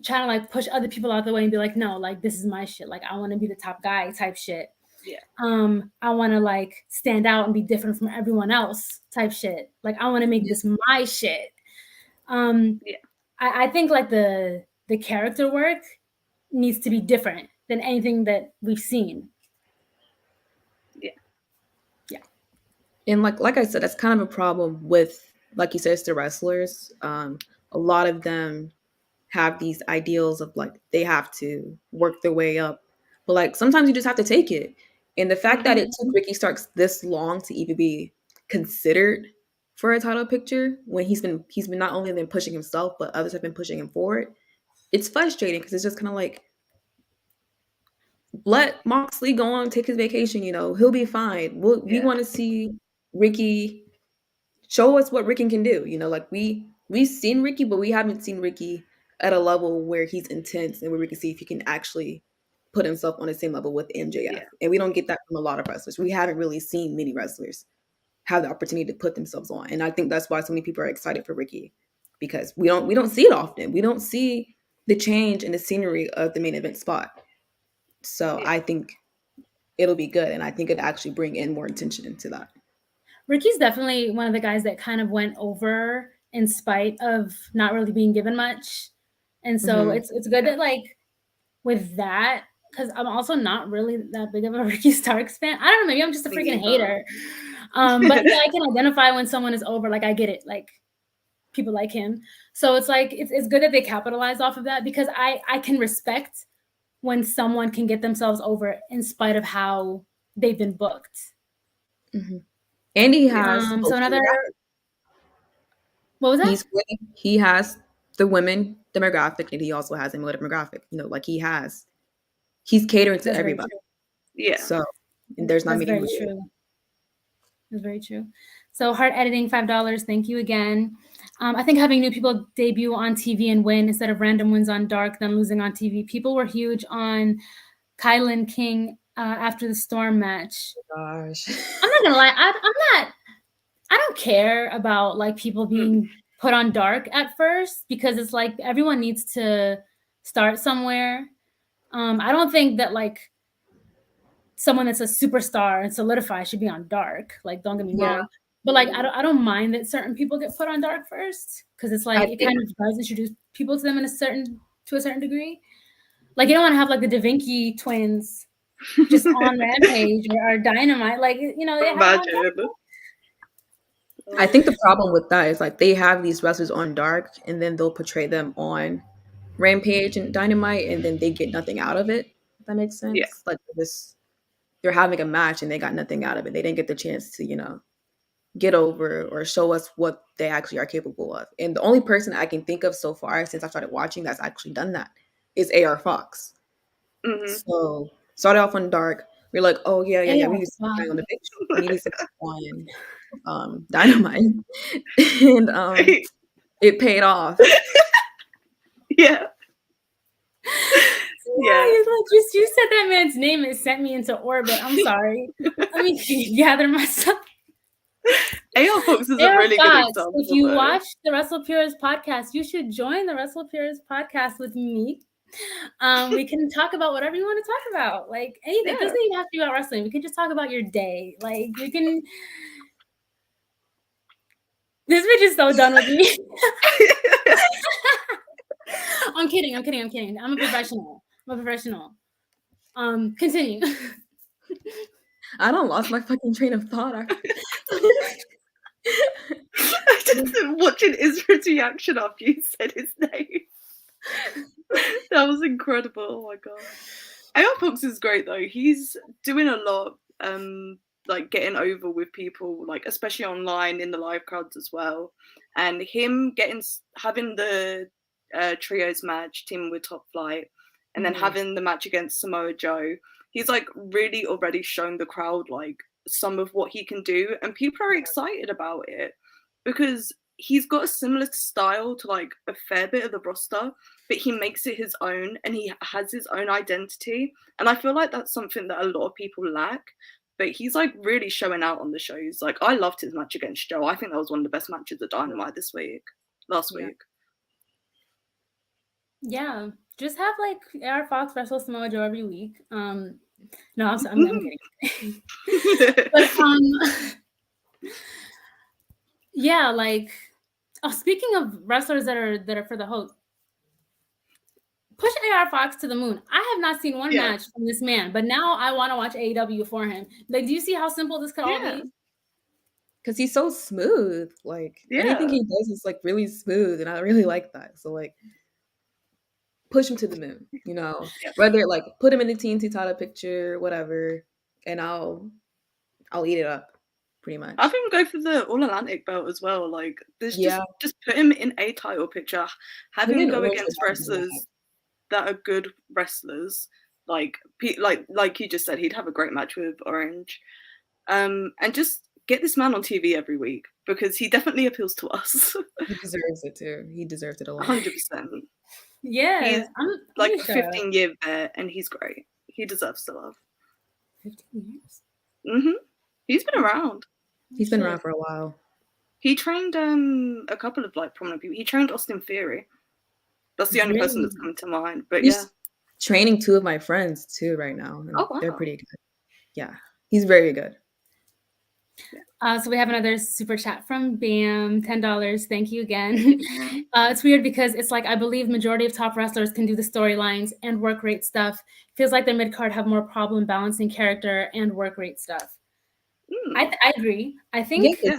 trying to like push other people out the way and be like, no, like this is my shit. Like I want to be the top guy type shit. Yeah. I want to like stand out and be different from everyone else type shit. Like I want to make this my shit. I think like the character work needs to be different than anything that we've seen. Yeah. And like I said, that's kind of a problem with, like you said, it's the wrestlers. A lot of them have these ideals of like they have to work their way up, but like sometimes you just have to take it. And the fact that it took Ricky Starks this long to even be considered for a title picture when he's been not only been pushing himself, but others have been pushing him forward. It's frustrating because it's just kind of like, let Moxley go on, take his vacation. You know, he'll be fine. We want to see Ricky show us what Ricky can do. You know, like we've seen Ricky, but we haven't seen Ricky at a level where he's intense and where we can see if he can actually put himself on the same level with MJF. Yeah. And we don't get that from a lot of wrestlers. We haven't really seen many wrestlers have the opportunity to put themselves on. And I think that's why so many people are excited for Ricky, because we don't see it often. We don't see the change in the scenery of the main event spot. So I think it'll be good. And I think it'll actually bring in more attention into that. Ricky's definitely one of the guys that kind of went over in spite of not really being given much. And so it's good that like with that, because I'm also not really that big of a Ricky Starks fan. I don't know, maybe I'm just a freaking hater. But yeah, I can identify when someone is over. Like I get it, like people like him. So it's like it's good that they capitalize off of that, because I can respect when someone can get themselves over in spite of how they've been booked. And he has so another. What was that? He has the women demographic, and he also has a male demographic. You know, like he's catering to everybody. Yeah. So there's not many. That's very true. That's very true. So Heart Editing, $5. Thank you again. I think having new people debut on TV and win instead of random wins on Dark, then losing on TV. People were huge on Kylan King after the Storm match. Oh gosh. I'm not gonna lie. I don't care about like people being put on Dark at first, because it's like everyone needs to start somewhere. I don't think that like someone that's a superstar and solidified should be on Dark. Like, don't get me Yeah. wrong. But like, I don't mind that certain people get put on Dark first, because it's like it kind of does introduce people to them to a certain degree. Like, you don't want to have like the Da Vinci twins just on Rampage or Dynamite. Like, you know, they have Imagine. I think the problem with that is like they have these wrestlers on Dark, and then they'll portray them on Rampage and Dynamite, and then they get nothing out of it. If that makes sense. Yeah. Like they're having a match and they got nothing out of it. They didn't get the chance to, you know, get over or show us what they actually are capable of. And the only person I can think of so far since I started watching that's actually done that is AR Fox. Mm-hmm. So started off on Dark. We're like, oh yeah, we need to Fox. be on the big show. We need to be on Dynamite, and it paid off. Yeah. Yeah, you said that man's name. It sent me into orbit. I'm sorry. Let me gather myself. AR Fox is a really good example. If you watch the WrestlePurists podcast, you should join the WrestlePurists podcast with me. We can talk about whatever you want to talk about. Like anything. It doesn't even have to be about wrestling. We can just talk about your day. Like you can. This bitch is so done with me. I'm kidding. I'm a professional. Continue. I don't lost my fucking train of thought. I just watching Israel's reaction after you said his name. That was incredible. Oh my god. AR Fox is great though. He's doing a lot, like getting over with people, like especially online in the live crowds as well. And him having the trios match, teaming with Top Flight, and then having the match against Samoa Joe. He's like really already shown the crowd like some of what he can do, and people are excited about it because he's got a similar style to like a fair bit of the roster, but he makes it his own and he has his own identity. And I feel like that's something that a lot of people lack, but he's like really showing out on the shows. Like I loved his match against Joe. I think that was one of the best matches at Dynamite last week. Yeah, just have like AR Fox wrestle Samoa Joe every week. No, I'm kidding. But yeah, like speaking of wrestlers that are for the host, push AR Fox to the moon. I have not seen one match from this man, but now I want to watch AEW for him. Like, do you see how simple this could all be? Because he's so smooth. Like anything he does is like really smooth, and I really like that. So like, push him to the moon. You know, whether like put him in the TNT title picture, whatever, and I'll eat it up. Pretty much. I think go for the All Atlantic belt as well. Like, there's just put him in a title picture, have him go against wrestlers that are good wrestlers. Like you just said, he'd have a great match with Orange, and just get this man on TV every week because he definitely appeals to us. He deserves it too. He deserves it a lot. 100%. Yeah, he's like a 15-year vet, and he's great. He deserves the love. 15 years. He's been around. He's been around for a while. He trained a couple of like prominent people. He trained Austin Theory. That's the only person that's come to mind. But he's training two of my friends too right now. Oh wow. They're pretty good. Yeah, he's very good. So we have another super chat from Bam, $10. Thank you again. It's weird because it's like I believe majority of top wrestlers can do the storylines and work rate stuff. Feels like their mid card have more problem balancing character and work rate stuff. I agree. I think they're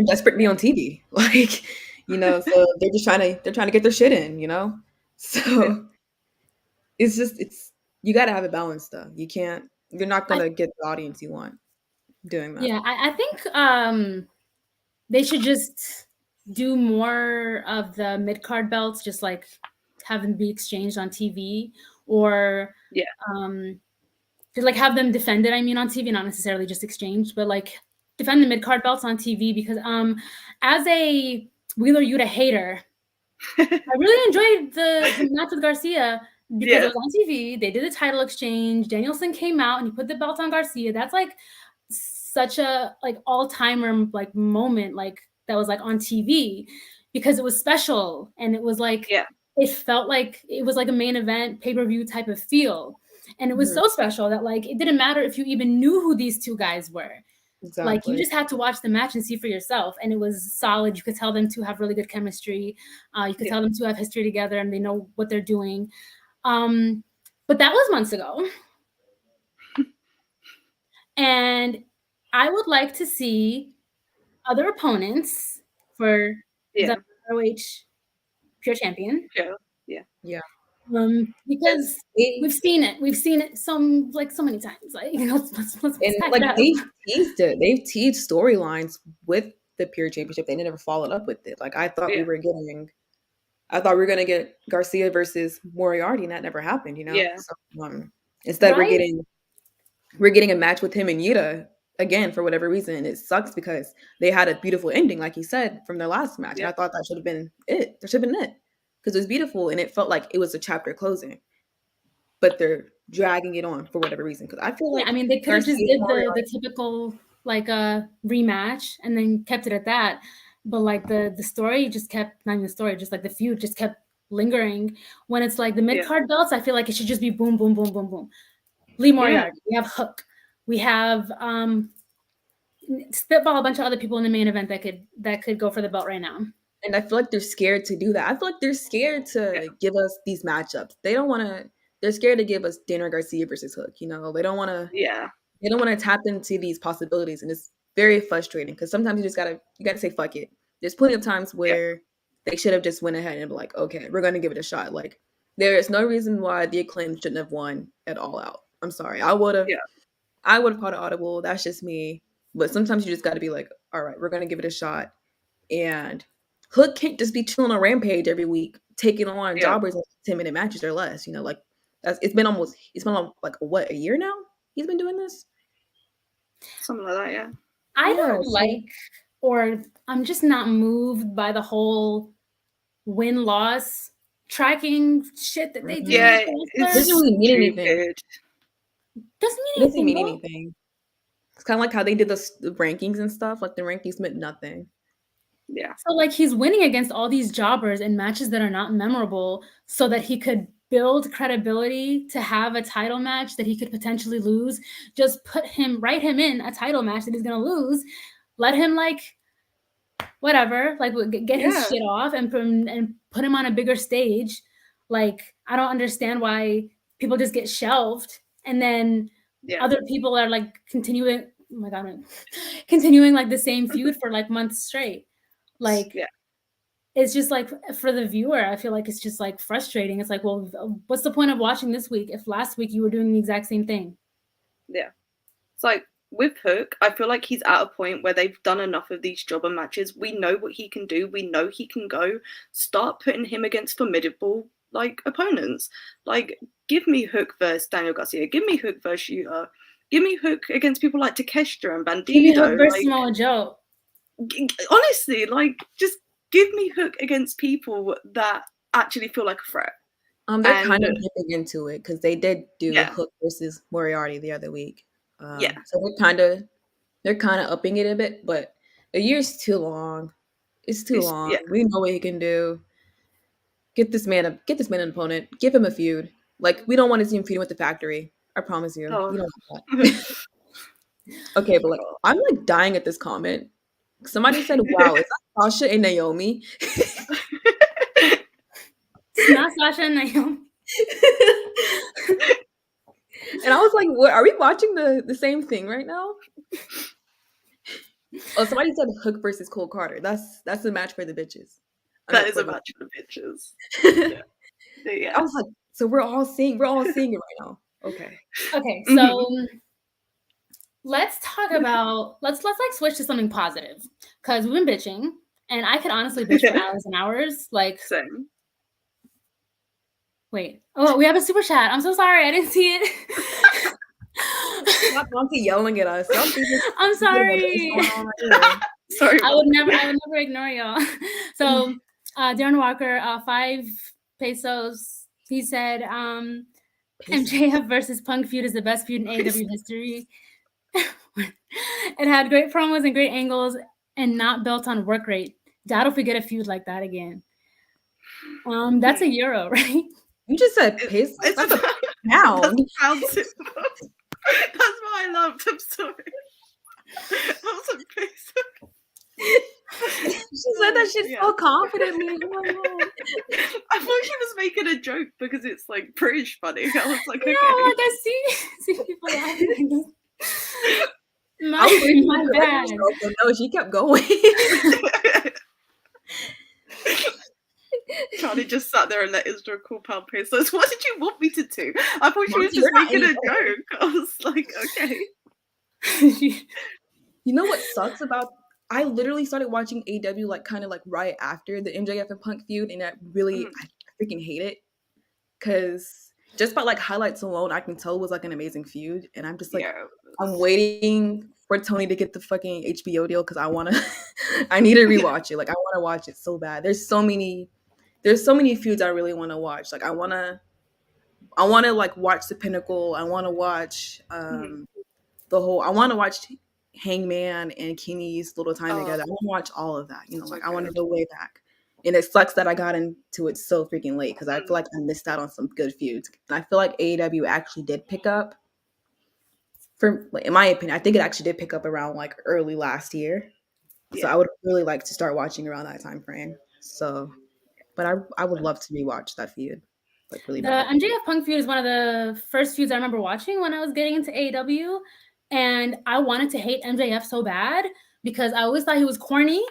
desperate to be on TV, like you know. So they're trying to get their shit in, you know. So it's you got to have it balanced though. You're not gonna get the audience you want doing that. Yeah, I think they should just do more of the mid card belts, just like have them be exchanged on TV, or to like have them defended. I mean, on TV, not necessarily just exchanged, but like defend the mid card belts on TV. Because as a Wheeler Yuta hater, I really enjoyed the match with Garcia because it was on TV. They did a title exchange. Danielson came out and he put the belt on Garcia. That's like such a like all-timer like moment like that was like on TV because it was special and it was like it felt like it was like a main event pay-per-view type of feel. And it was so special that like it didn't matter if you even knew who these two guys were. Exactly. Like you just had to watch the match and see for yourself, and it was solid. You could tell them to have really good chemistry. You could tell them to have history together, and they know what they're doing. But that was months ago, and I would like to see other opponents for the ROH Pure Champion. Yeah. Because we've seen it so many times. Like, you know, let's and like they've teased it. They've teased storylines with the Pure Championship. They never followed up with it. Like I thought we were gonna get Garcia versus Moriarty, and that never happened. You know. Yeah. So, instead, we're getting a match with him and Yuta again for whatever reason. It sucks because they had a beautiful ending, like you said, from their last match. And I thought that should have been it. That should have been it. Because it was beautiful and it felt like it was a chapter closing. But they're dragging it on for whatever reason. Because I feel like they could have just did the typical like rematch and then kept it at that. But like the story just kept, not even the story, just like the feud just kept lingering. When it's like the mid-card belts, I feel like it should just be boom, boom, boom, boom, boom. Lee Moriarty, we have Hook, we have spitball a bunch of other people in the main event that could go for the belt right now. And I feel like they're scared to do that. I feel like they're scared to give us these matchups. They don't want to. They're scared to give us Daniel Garcia versus Hook. You know, they don't want to. Yeah. They don't want to tap into these possibilities, and it's very frustrating because sometimes you gotta say fuck it. There's plenty of times where they should have just went ahead and be like, okay, we're gonna give it a shot. Like there is no reason why the Acclaim shouldn't have won at All Out. I'm sorry, I would have. Yeah. I would have called it audible. That's just me. But sometimes you just got to be like, all right, we're gonna give it a shot, and Hook can't just be chilling on Rampage every week, taking on jobbers in 10-minute matches or less. You know, like it's been like what, a year now? He's been doing this, something like that. Yeah, I don't or I'm just not moved by the whole win-loss tracking shit that they do. Yeah, it doesn't really mean anything. Doesn't mean anything. It's kind of like how they did the rankings and stuff. Like the rankings meant nothing. Yeah. So like he's winning against all these jobbers in matches that are not memorable so that he could build credibility to have a title match that he could potentially lose. Just write him in a title match that he's going to lose. Let him like whatever, like get his shit off and put him on a bigger stage. Like I don't understand why people just get shelved and then other people are like continuing like the same feud for like months straight. Like, it's just like for the viewer, I feel like it's just like frustrating. It's like, well, what's the point of watching this week if last week you were doing the exact same thing? Yeah. It's like with Hook, I feel like he's at a point where they've done enough of these jobber matches. We know what he can do. We know he can go. Start putting him against formidable like opponents. Like, give me Hook versus Daniel Garcia. Give me Hook versus Yuta. Give me Hook against people like Takeshita and Bandito. Give me Hook versus Samoa Joe. Honestly, like, just give me Hook against people that actually feel like a threat. They're kind of dipping into it because they did do Hook versus Moriarty the other week. So they're kind of upping it a bit, but a year's too long. It's too long. We know what he can do. Get this man an opponent. Give him a feud. Like, we don't want to see him feuding with the Factory. I promise you. We don't want that. Okay, but like I'm like dying at this comment. Somebody said, wow, is that Sasha and Naomi? It's not Sasha and Naomi. And I was like, what, are we watching the same thing right now? Oh, somebody said Hook versus Cole Carter. That's a match for the bitches. That is a match for the bitches. Yeah. I was like, so we're all seeing it right now. Okay, so let's talk about let's like switch to something positive because we've been bitching and I could honestly bitch for hours and hours. Like, same. Wait, we have a super chat. I'm so sorry, I didn't see it. Stop yelling at us. I'm sorry. Sorry. I would never ignore y'all. So Darren Walker, 5 pesos. He said MJF versus Punk feud is the best feud in AEW history. It had great promos and great angles and not built on work rate. Doubt if we get a feud like that again. That's a euro, right? You just said pesos. Pound. That's what I loved. I'm sorry. That was amazing. She said that shit so confidently. Oh my God. I thought she was making a joke because it's like British funny. I was like, okay. No, like I see people laughing. My bad. but no, she kept going. Charlie just sat there and let Israel call pound pesos. What did you want me to do? I thought she was Monty, just you're not making a any better. joke. I was like, okay. You know what sucks about? I literally started watching AEW like kind of like right after the MJF and Punk feud, and I freaking hate it because just by like highlights alone, I can tell it was like an amazing feud, and I'm just like, I'm waiting for Tony to get the fucking HBO deal because I need to rewatch it. Like I want to watch it so bad. There's so many feuds I really want to watch. Like I want to like watch the Pinnacle. I want to watch the whole. I want to watch Hangman and Kenny's little time together. I want to watch all of that. You know, like I want to go way back. And it sucks that I got into it so freaking late because I feel like I missed out on some good feuds. And I feel like AEW actually did pick up. In my opinion, I think it actually did pick up around like early last year. So I would really like to start watching around that time frame. So, but I would love to rewatch that feud. Like really bad. The MJF Punk feud is one of the first feuds I remember watching when I was getting into AEW. And I wanted to hate MJF so bad because I always thought he was corny.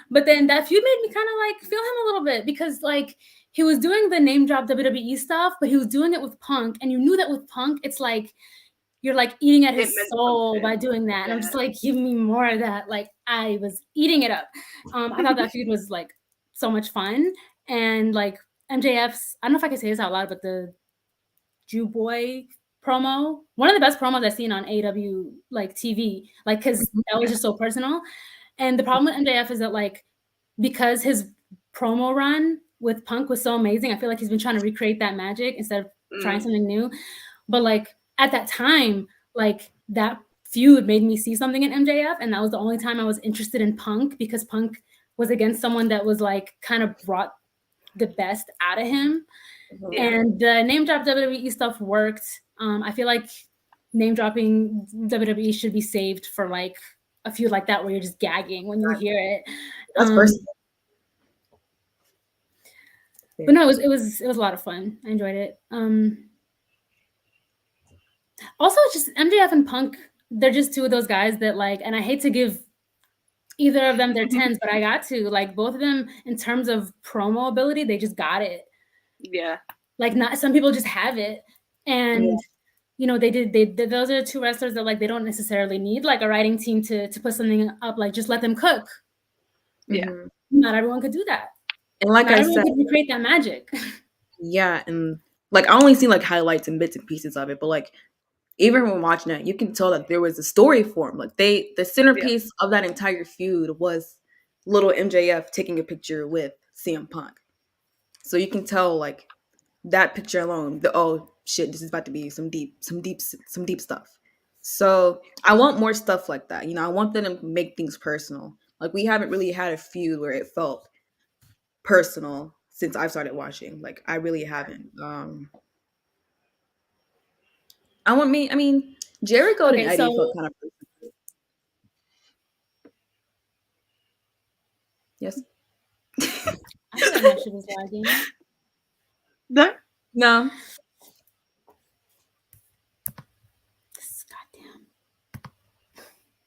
But then that feud made me kind of like feel him a little bit because like he was doing the name drop WWE stuff, but he was doing it with Punk. And you knew that with Punk, it's like you're like eating at his soul by doing that. And I'm just like, give me more of that. Like I was eating it up. I thought that feud was like so much fun. And like MJF's, I don't know if I can say this out loud, but the Jew Boy promo, one of the best promos I've seen on AEW like TV, like because that was just so personal. And the problem with MJF is that like because his promo run with Punk was so amazing, I feel like he's been trying to recreate that magic instead of trying something new. But like at that time, like that feud made me see something in MJF, and that was the only time I was interested in Punk because Punk was against someone that was like kind of brought the best out of him. And the name drop WWE stuff worked. I feel like name dropping WWE should be saved for like a feud like that where you're just gagging when you hear it. That's personal. But no, it was a lot of fun. I enjoyed it. Also, it's just MJF and Punk, they're just two of those guys that like, and I hate to give either of them their 10s, but I got to like both of them in terms of promo ability, they just got it. Yeah. Like not some people just have it. And you know, they those are two wrestlers that like they don't necessarily need like a writing team to put something up, like just let them cook. Yeah. Not everyone could do that. And like not I everyone said, could recreate that magic. Yeah, and like I only seen like highlights and bits and pieces of it, but like even when watching it, you can tell that there was a story form. Like the centerpiece of that entire feud was little MJF taking a picture with CM Punk. So you can tell like that picture alone, oh shit, this is about to be some deep stuff. So I want more stuff like that. You know, I want them to make things personal. Like we haven't really had a feud where it felt personal since I've started watching. Like I really haven't. Jericho and Eddie felt kind of personal. Yes. I thought that shit was lagging. No.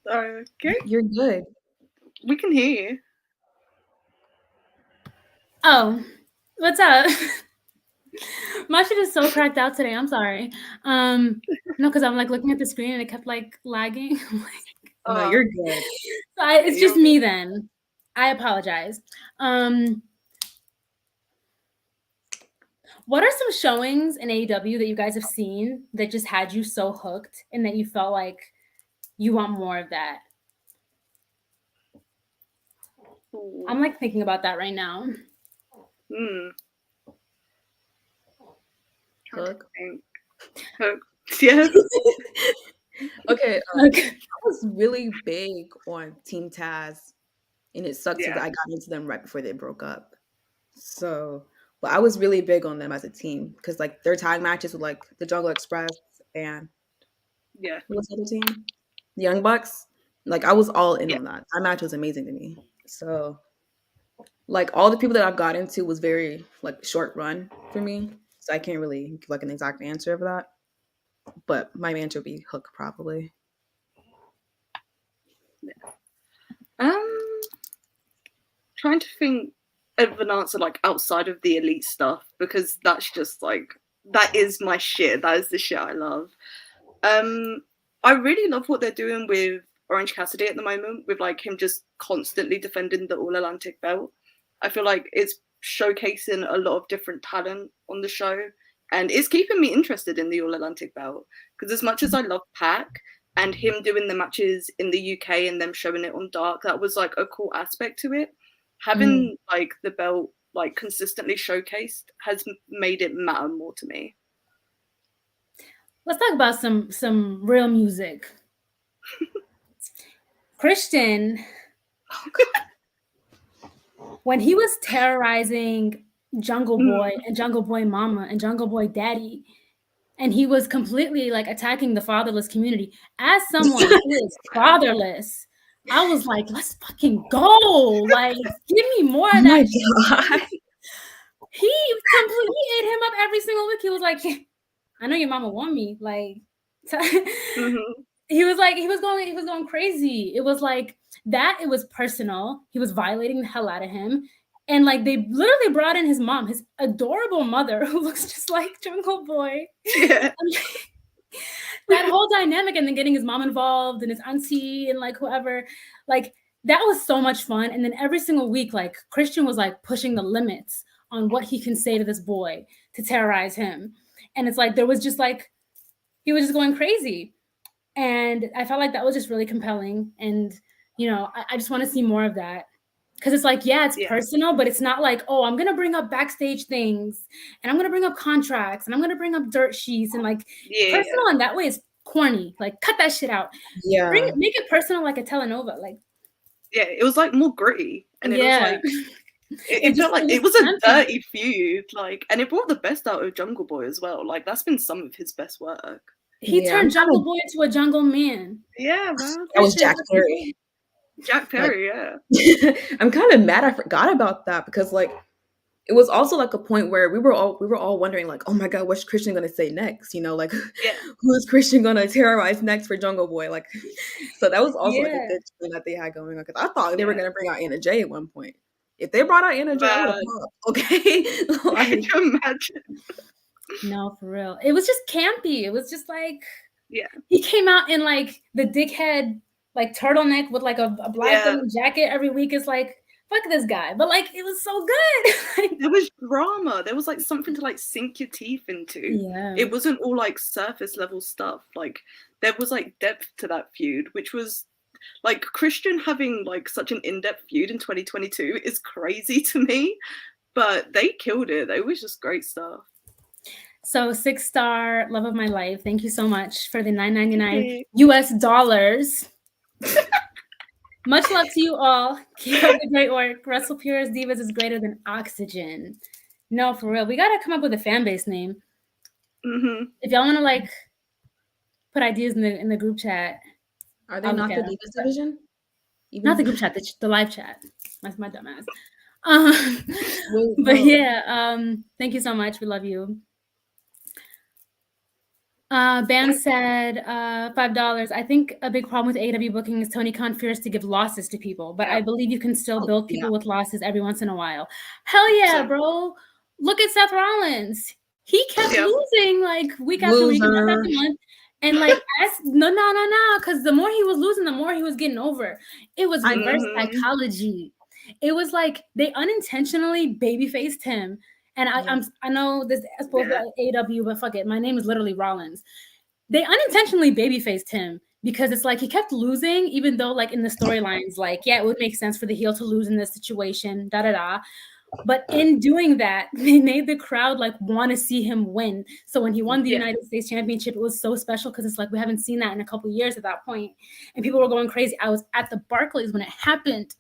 Goddamn. Okay. You're good. We can hear you. Oh, what's up? My shit is so cracked out today. I'm sorry. No, because I'm like looking at the screen and it kept like lagging. No, you're good. So it's just me then. I apologize. What are some showings in AEW that you guys have seen that just had you so hooked and that you felt like you want more of that? I'm like thinking about that right now. Hook. Yeah. Okay. I was really big on Team Taz, and it sucks that I got into them right before they broke up. So But I was really big on them as a team because like their tag matches with like the Jungle Express and what's the other team? The Young Bucks. Like I was all in on that. That match was amazing to me. So like all the people that I've got into was very like short run for me. So I can't really give like an exact answer of that. But my answer would be Hook probably. Trying to think of an answer like outside of the elite stuff because that's just like that is my shit. That is the shit I love. I really love what they're doing with Orange Cassidy at the moment, with like him just constantly defending the All Atlantic belt. I feel like it's showcasing a lot of different talent on the show, and it's keeping me interested in the All Atlantic belt because as much as I love Pac and him doing the matches in the UK and them showing it on Dark, that was like a cool aspect to it. Having like the belt like consistently showcased has made it matter more to me. Let's talk about some real music. Christian, when he was terrorizing Jungle Boy and Jungle Boy Mama and Jungle Boy Daddy, and he was completely like attacking the fatherless community, as someone who is fatherless, I was like, let's fucking go. Like, give me more of that shit. He completely ate him up every single week. He was like, I know your mama want me. Like, he was going crazy. It was like that. It was personal. He was violating the hell out of him. And like they literally brought in his mom, his adorable mother, who looks just like Jungle Boy. Yeah. That whole dynamic, and then getting his mom involved and his auntie and like whoever, like that was so much fun. And then every single week, like Christian was like pushing the limits on what he can say to this boy to terrorize him. And it's like there was just like he was just going crazy. And I felt like that was just really compelling. And you know, I just want to see more of that. Because it's like, yeah, it's personal, but it's not like, oh, I'm going to bring up backstage things and I'm going to bring up contracts and I'm going to bring up dirt sheets and like personal in that way is corny. Like cut that shit out. Yeah. Make it personal like a telenova. Like, yeah, it was like more gritty. And it was like, it felt like it was a dirty feud. Like, and it brought the best out of Jungle Boy as well. Like that's been some of his best work. He turned Jungle Boy into a jungle man. Yeah, man. That was Jack Perry. Jack Perry, I'm kind of mad I forgot about that because like it was also like a point where we were all wondering like, oh my god, what's Christian gonna say next? You know, like who is Christian gonna terrorize next for Jungle Boy? Like, so that was also like a good thing that they had going on because I thought they were gonna bring out Anna Jay at one point. If they brought out Anna Jay, I would have popped. Okay, like, can you imagine? No, for real. It was just campy. It was just like he came out in like the dickhead like turtleneck with like a black jacket every week. Is like, fuck this guy. But like it was so good. There was drama. There was like something to like sink your teeth into. Yeah. It wasn't all like surface level stuff. Like there was like depth to that feud, which was like Christian having like such an in-depth feud in 2022 is crazy to me. But they killed it. It was just great stuff. So 6-star, love of my life. Thank you so much for the $9.99 US dollars. Much love to you all. Keep up the great work. Russell Pure's Divas is greater than oxygen. No, for real. We got to come up with a fan base name. If y'all want to like put ideas in the group chat. Are they not the Divas division? Not the group chat, the live chat. That's my dumb ass. But yeah, thank you so much. We love you. Ban said $5. I think a big problem with AEW booking is Tony Khan fears to give losses to people, but I believe you can still build people with losses every once in a while. Hell yeah, bro. Look at Seth Rollins. He kept losing like week after week, month after month. And like, no, because the more he was losing, the more he was getting over. It was reverse psychology. It was like they unintentionally babyfaced him. And I know this is supposed to be AEW, but fuck it. My name is literally Rollins. They unintentionally babyfaced him because it's like he kept losing, even though like in the storylines, like, yeah, it would make sense for the heel to lose in this situation, da-da-da. But in doing that, they made the crowd like want to see him win. So when he won the United States Championship, it was so special because it's like we haven't seen that in a couple of years at that point. And people were going crazy. I was at the Barclays when it happened.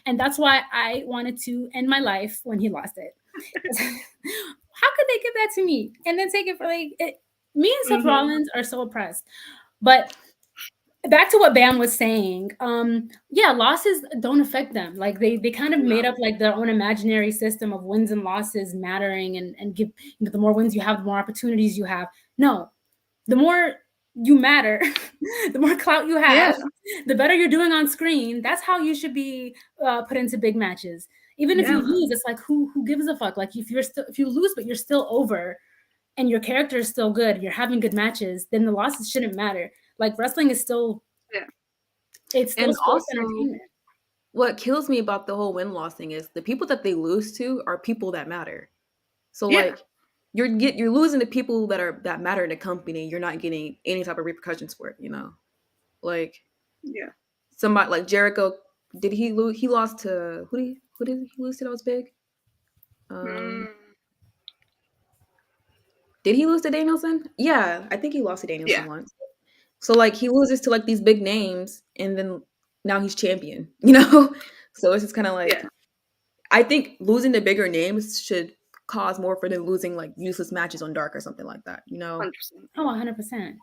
And that's why I wanted to end my life when he lost it. How could they give that to me and then take it for like it? Me and Seth Mhm. Rollins are so oppressed. But back to what Bam was saying, yeah, losses don't affect them. Like they kind of made No. up like their own imaginary system of wins and losses mattering, and give, you know, the more wins you have, the more opportunities you have. No, the more you matter, the more clout you have, the better you're doing on screen. That's how you should be put into big matches. Even if you Yeah. lose, it's like who gives a fuck? Like if you lose but you're still over and your character is still good, you're having good matches, then the losses shouldn't matter. Like wrestling is still, Yeah. it's still And sports also, entertainment. what kills me about the whole win-loss thing is the people that they lose to are people that matter. So Yeah. like you're losing to people that matter in the company. You're not getting any type of repercussions for it, you know. Like Yeah. somebody like Jericho, did he lose? He lost to who did he lose to that was big? Mm. Did he lose to Danielson? Yeah, I think he lost to Danielson Yeah. once. So like he loses to like these big names, and then now he's champion, you know. So it's just kind of like Yeah. I think losing to bigger names should cause more for them losing like useless matches on Dark or something like that, you know. 100%. Oh, 100%.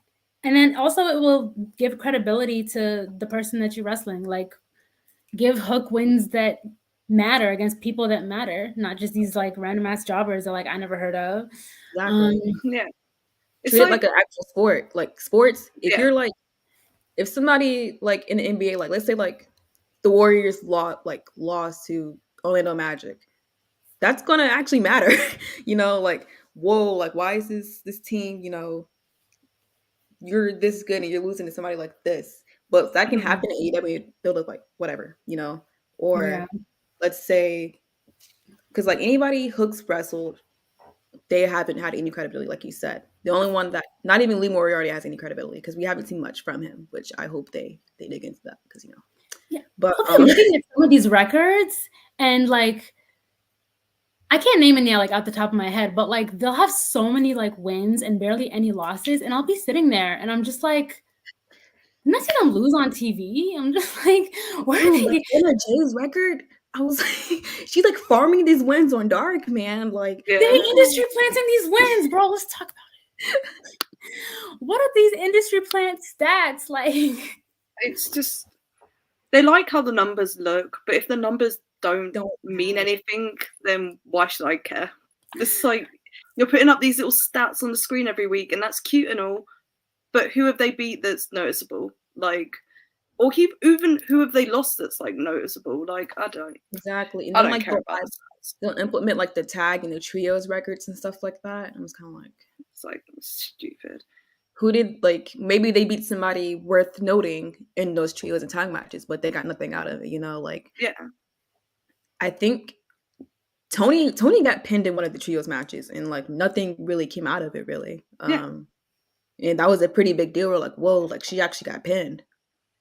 And then also it will give credibility to the person that you're wrestling. Like give Hook wins that matter against people that matter, not just these like random ass jobbers that like I never heard of. Exactly. Yeah. It's Treat it like an actual sport. Like sports, if yeah. you're like if somebody like in the NBA, like let's say like the Warriors lost to Orlando Magic, that's gonna actually matter. You know, like whoa, like why is this team, you know, you're this good and you're losing to somebody like this. But that can happen in AEW, they'll look like whatever, you know. Yeah. Or let's say because like anybody Hooks wrestled, they haven't had any credibility, like you said. The only one that not even Lee Moriarty has any credibility because we haven't seen much from him, which I hope they dig into that because you know. Yeah. But I'm looking at some of these records and like I can't name any like out the top of my head, but like they'll have so many like wins and barely any losses, and I'll be sitting there and I'm just like, I'm not seeing them lose on TV. I'm just like, where are dude, they? like Anna Jay's record, I was like, she's like farming these wins on Dark, man. Like Yeah. They industry planting these wins, bro. Let's talk about it. What are these industry plant stats like? It's just they like how the numbers look, but if the numbers don't mean anything, then why should I care? It's like you're putting up these little stats on the screen every week, and that's cute and all, but who have they beat that's noticeable? Like, or even who have they lost that's like noticeable? Like, I don't exactly. And I then don't like care about the stats. they'll implement like the tag and the trios records and stuff like that. I was kind of like, It's like stupid. who did like maybe they beat somebody worth noting in those trios and tag matches, but they got nothing out of it, you know? Like Yeah. I think Tony got pinned in one of the trios matches and like nothing really came out of it really. Yeah. And that was a pretty big deal. We're like, whoa, like she actually got pinned.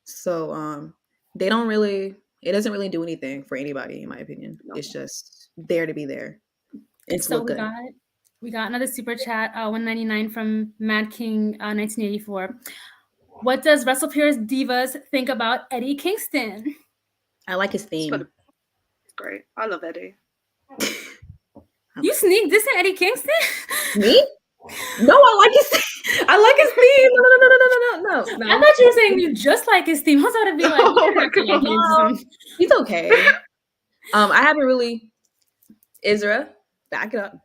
So they don't really it doesn't really do anything for anybody in my opinion. No. It's just there to be there. It's So look good. we got another super chat, 199 from Mad King 1984. What does WrestlePeers Divas think about Eddie Kingston? I like his theme. It's great. I love Eddie. You sneak this in Eddie Kingston? Me? No, I like his theme. I like his theme. No. I thought you were saying you just like his theme. I was about to be like, Oh my God. He's okay. I haven't really Isra, back it up.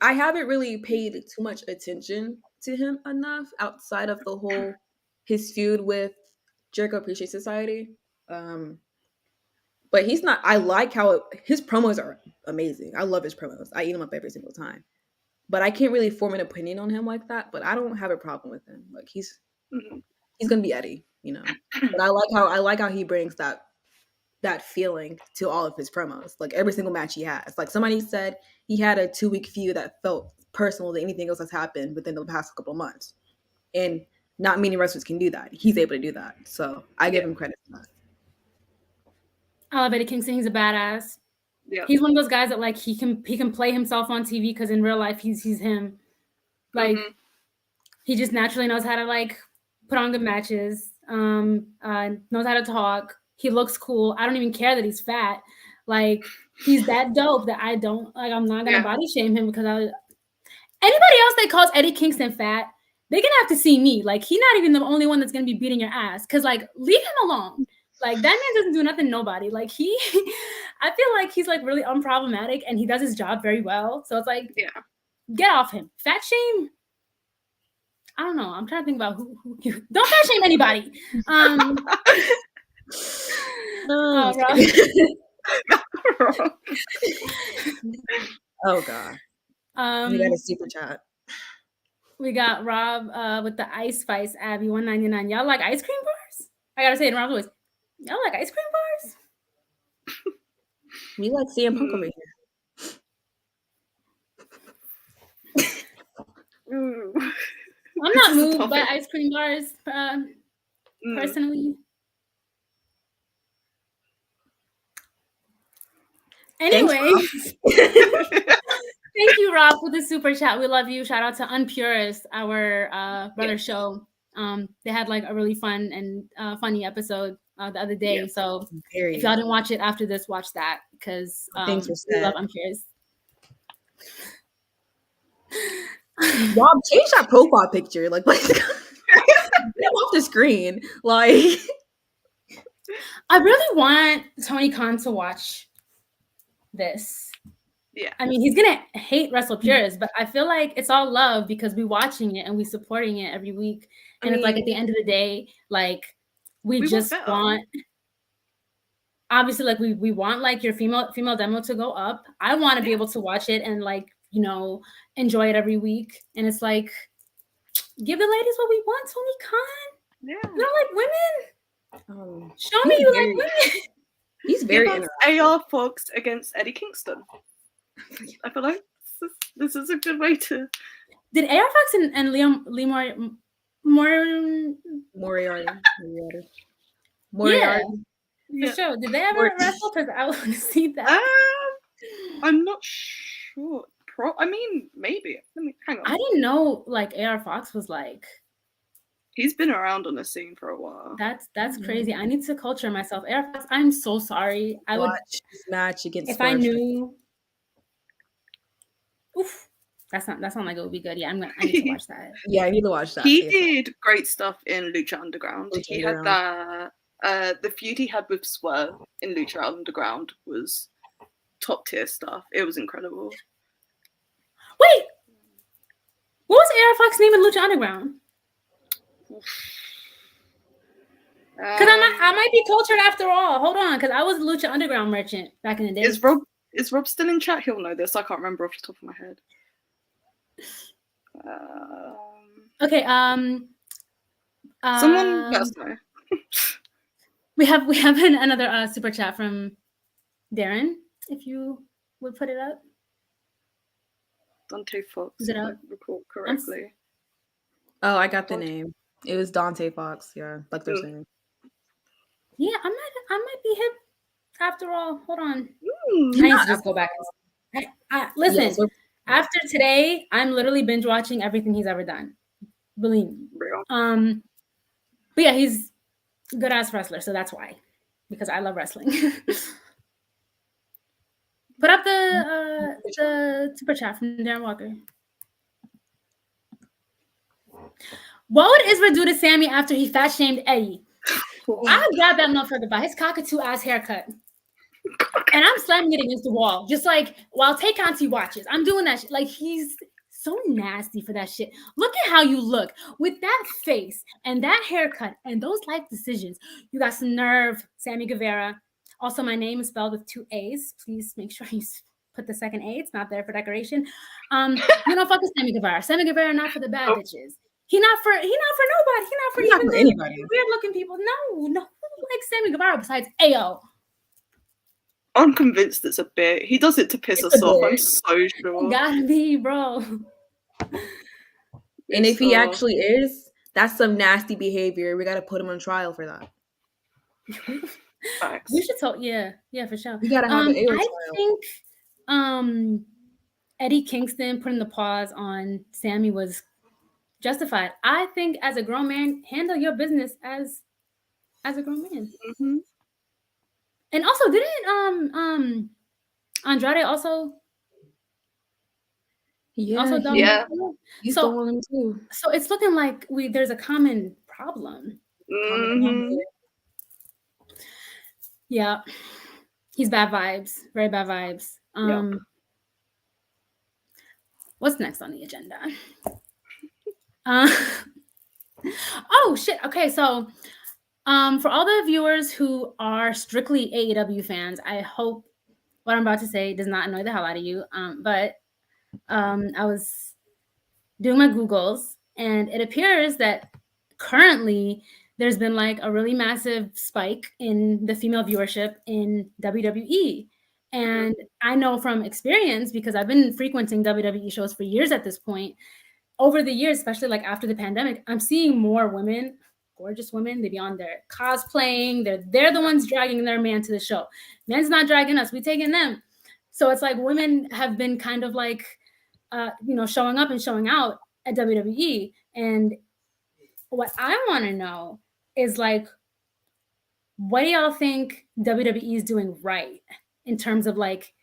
I haven't really paid too much attention to him enough outside of the whole his feud with Jericho Appreciation Society. But he's not. I like how his promos are amazing. I love his promos. I eat them up every single time. But I can't really form an opinion on him like that. But I don't have a problem with him. Like he's gonna be Eddie, you know. But I like how he brings that feeling to all of his promos. Like every single match he has. Like somebody said he had a 2-week feud that felt personal to anything else that's happened within the past couple of months. And not many wrestlers can do that. He's able to do that. So I give him credit for that. I love Eddie Kingston. He's a badass. Yeah. He's one of those guys that like he can play himself on TV because in real life he's him. Like he just naturally knows how to like put on good matches. Knows how to talk. He looks cool. I don't even care that he's fat. Like, he's that dope that I'm not gonna body shame him because anybody else that calls Eddie Kingston fat, they're gonna have to see me. Like, he's not even the only one that's gonna be beating your ass. Cause like, leave him alone. Like, that man doesn't do nothing to nobody. Like, I feel like he's like really unproblematic and he does his job very well. So it's like, get off him. Fat shame. I don't know. I'm trying to think about who don't fat shame anybody. Oh God. We got a super chat. We got Rob with the Ice Spice Abby 199. Y'all like ice cream bars? I gotta say it in Rob's voice. Y'all like ice cream bars? We like CM Punk over here. I'm not moved by ice cream bars personally. Anyway, thank you, Rob, for the super chat. We love you. Shout out to Unpurist, our brother show. They had like a really fun and funny episode the other day. So if y'all didn't watch it after this, watch that because we love Unpurist. Rob, change that profile picture. Like, get him off the screen. Like, I really want Tony Khan to watch this. Yeah. I mean, he's gonna hate Wrestle Purists, but I feel like it's all love because we're watching it and we're supporting it every week. And it's like at the end of the day, like we just want obviously like we want like your female demo to go up. I want to be able to watch it and like, you know, enjoy it every week. And it's like, give the ladies what we want, Tony Khan. Yeah. You don't like women? Show me you like women. He's very AR Fox against Eddie Kingston. I feel like this is a good way to. Did AR Fox and Lee Moriarty. Yeah, for sure. Did they ever wrestle? Because I want to see that. I'm not sure. I mean, maybe. Let me hang on. I didn't know like AR Fox was like. He's been around on the scene for a while. That's crazy. I need to culture myself. AR Fox, I'm so sorry. I would watch this match against. If I knew. Oof. That sounds like it would be good. Yeah, I need to watch that. Yeah, I need to watch that. He did great stuff in Lucha Underground. He had that. The feud he had with Swerve in Lucha Underground was top tier stuff. It was incredible. Wait, what was AR Fox's name in Lucha Underground? Because I might be cultured after all. Hold on, because I was a Lucha Underground merchant back in the day. Is Rob still in chat? He'll know this. I can't remember off the top of my head. Okay. Someone let us know. we have another super chat from Darren. If you would put it up. Dante Fox. Is it if up? I recall correctly. Oh, I got the name. It was Dante Fox. Yeah, like they're saying. Yeah, I might be hip after all. Hold on. I need to just go back. Listen, after today, I'm literally binge watching everything he's ever done. Believe me. Real. But yeah, he's a good ass wrestler, so that's why. Because I love wrestling. Put up the super chat from Darren Walker. What would Isra do to Sammy after he fat shamed Eddie? I grabbed that motherfucker by his cockatoo ass haircut. And I'm slamming it against the wall. Just like while Tay Conti watches. I'm doing that shit. Like he's so nasty for that shit. Look at how you look with that face and that haircut and those life decisions. You got some nerve, Sammy Guevara. Also, my name is spelled with 2 A's. Please make sure you put the second A. It's not there for decoration. You don't fuck with Sammy Guevara. Sammy Guevara not for the bad bitches. He not for nobody. He not for anybody. Weird looking people. No, like Sammy Guevara besides AO. I'm convinced it's a bit. He does it to piss us off. I'm so sure. Gotta be, bro. And if he actually is, that's some nasty behavior. We gotta put him on trial for that. Facts. We should talk. Yeah, for sure. We gotta have an AO trial. I think Eddie Kingston putting the pause on Sammy was justified. I think as a grown man, handle your business as a grown man. Mm-hmm. And also, didn't Andrade also Yeah, done Yeah. he so stole him too. so it's looking like there's a common problem. Common Mm-hmm. denominator. Yeah, he's bad vibes, very bad vibes. Yep. What's next on the agenda? Uh, oh shit. Okay, so for all the viewers who are strictly AEW fans, I hope what I'm about to say does not annoy the hell out of you. But I was doing my Googles, and it appears that currently there's been like a really massive spike in the female viewership in WWE. And I know from experience, because I've been frequenting WWE shows for years at this point, over the years, especially like after the pandemic, I'm seeing more women, gorgeous women. They be on there cosplaying. They're the ones dragging their man to the show. Men's not dragging us. We taking them. So it's like women have been kind of like, showing up and showing out at WWE. And what I want to know is like, what do y'all think WWE is doing right in terms of like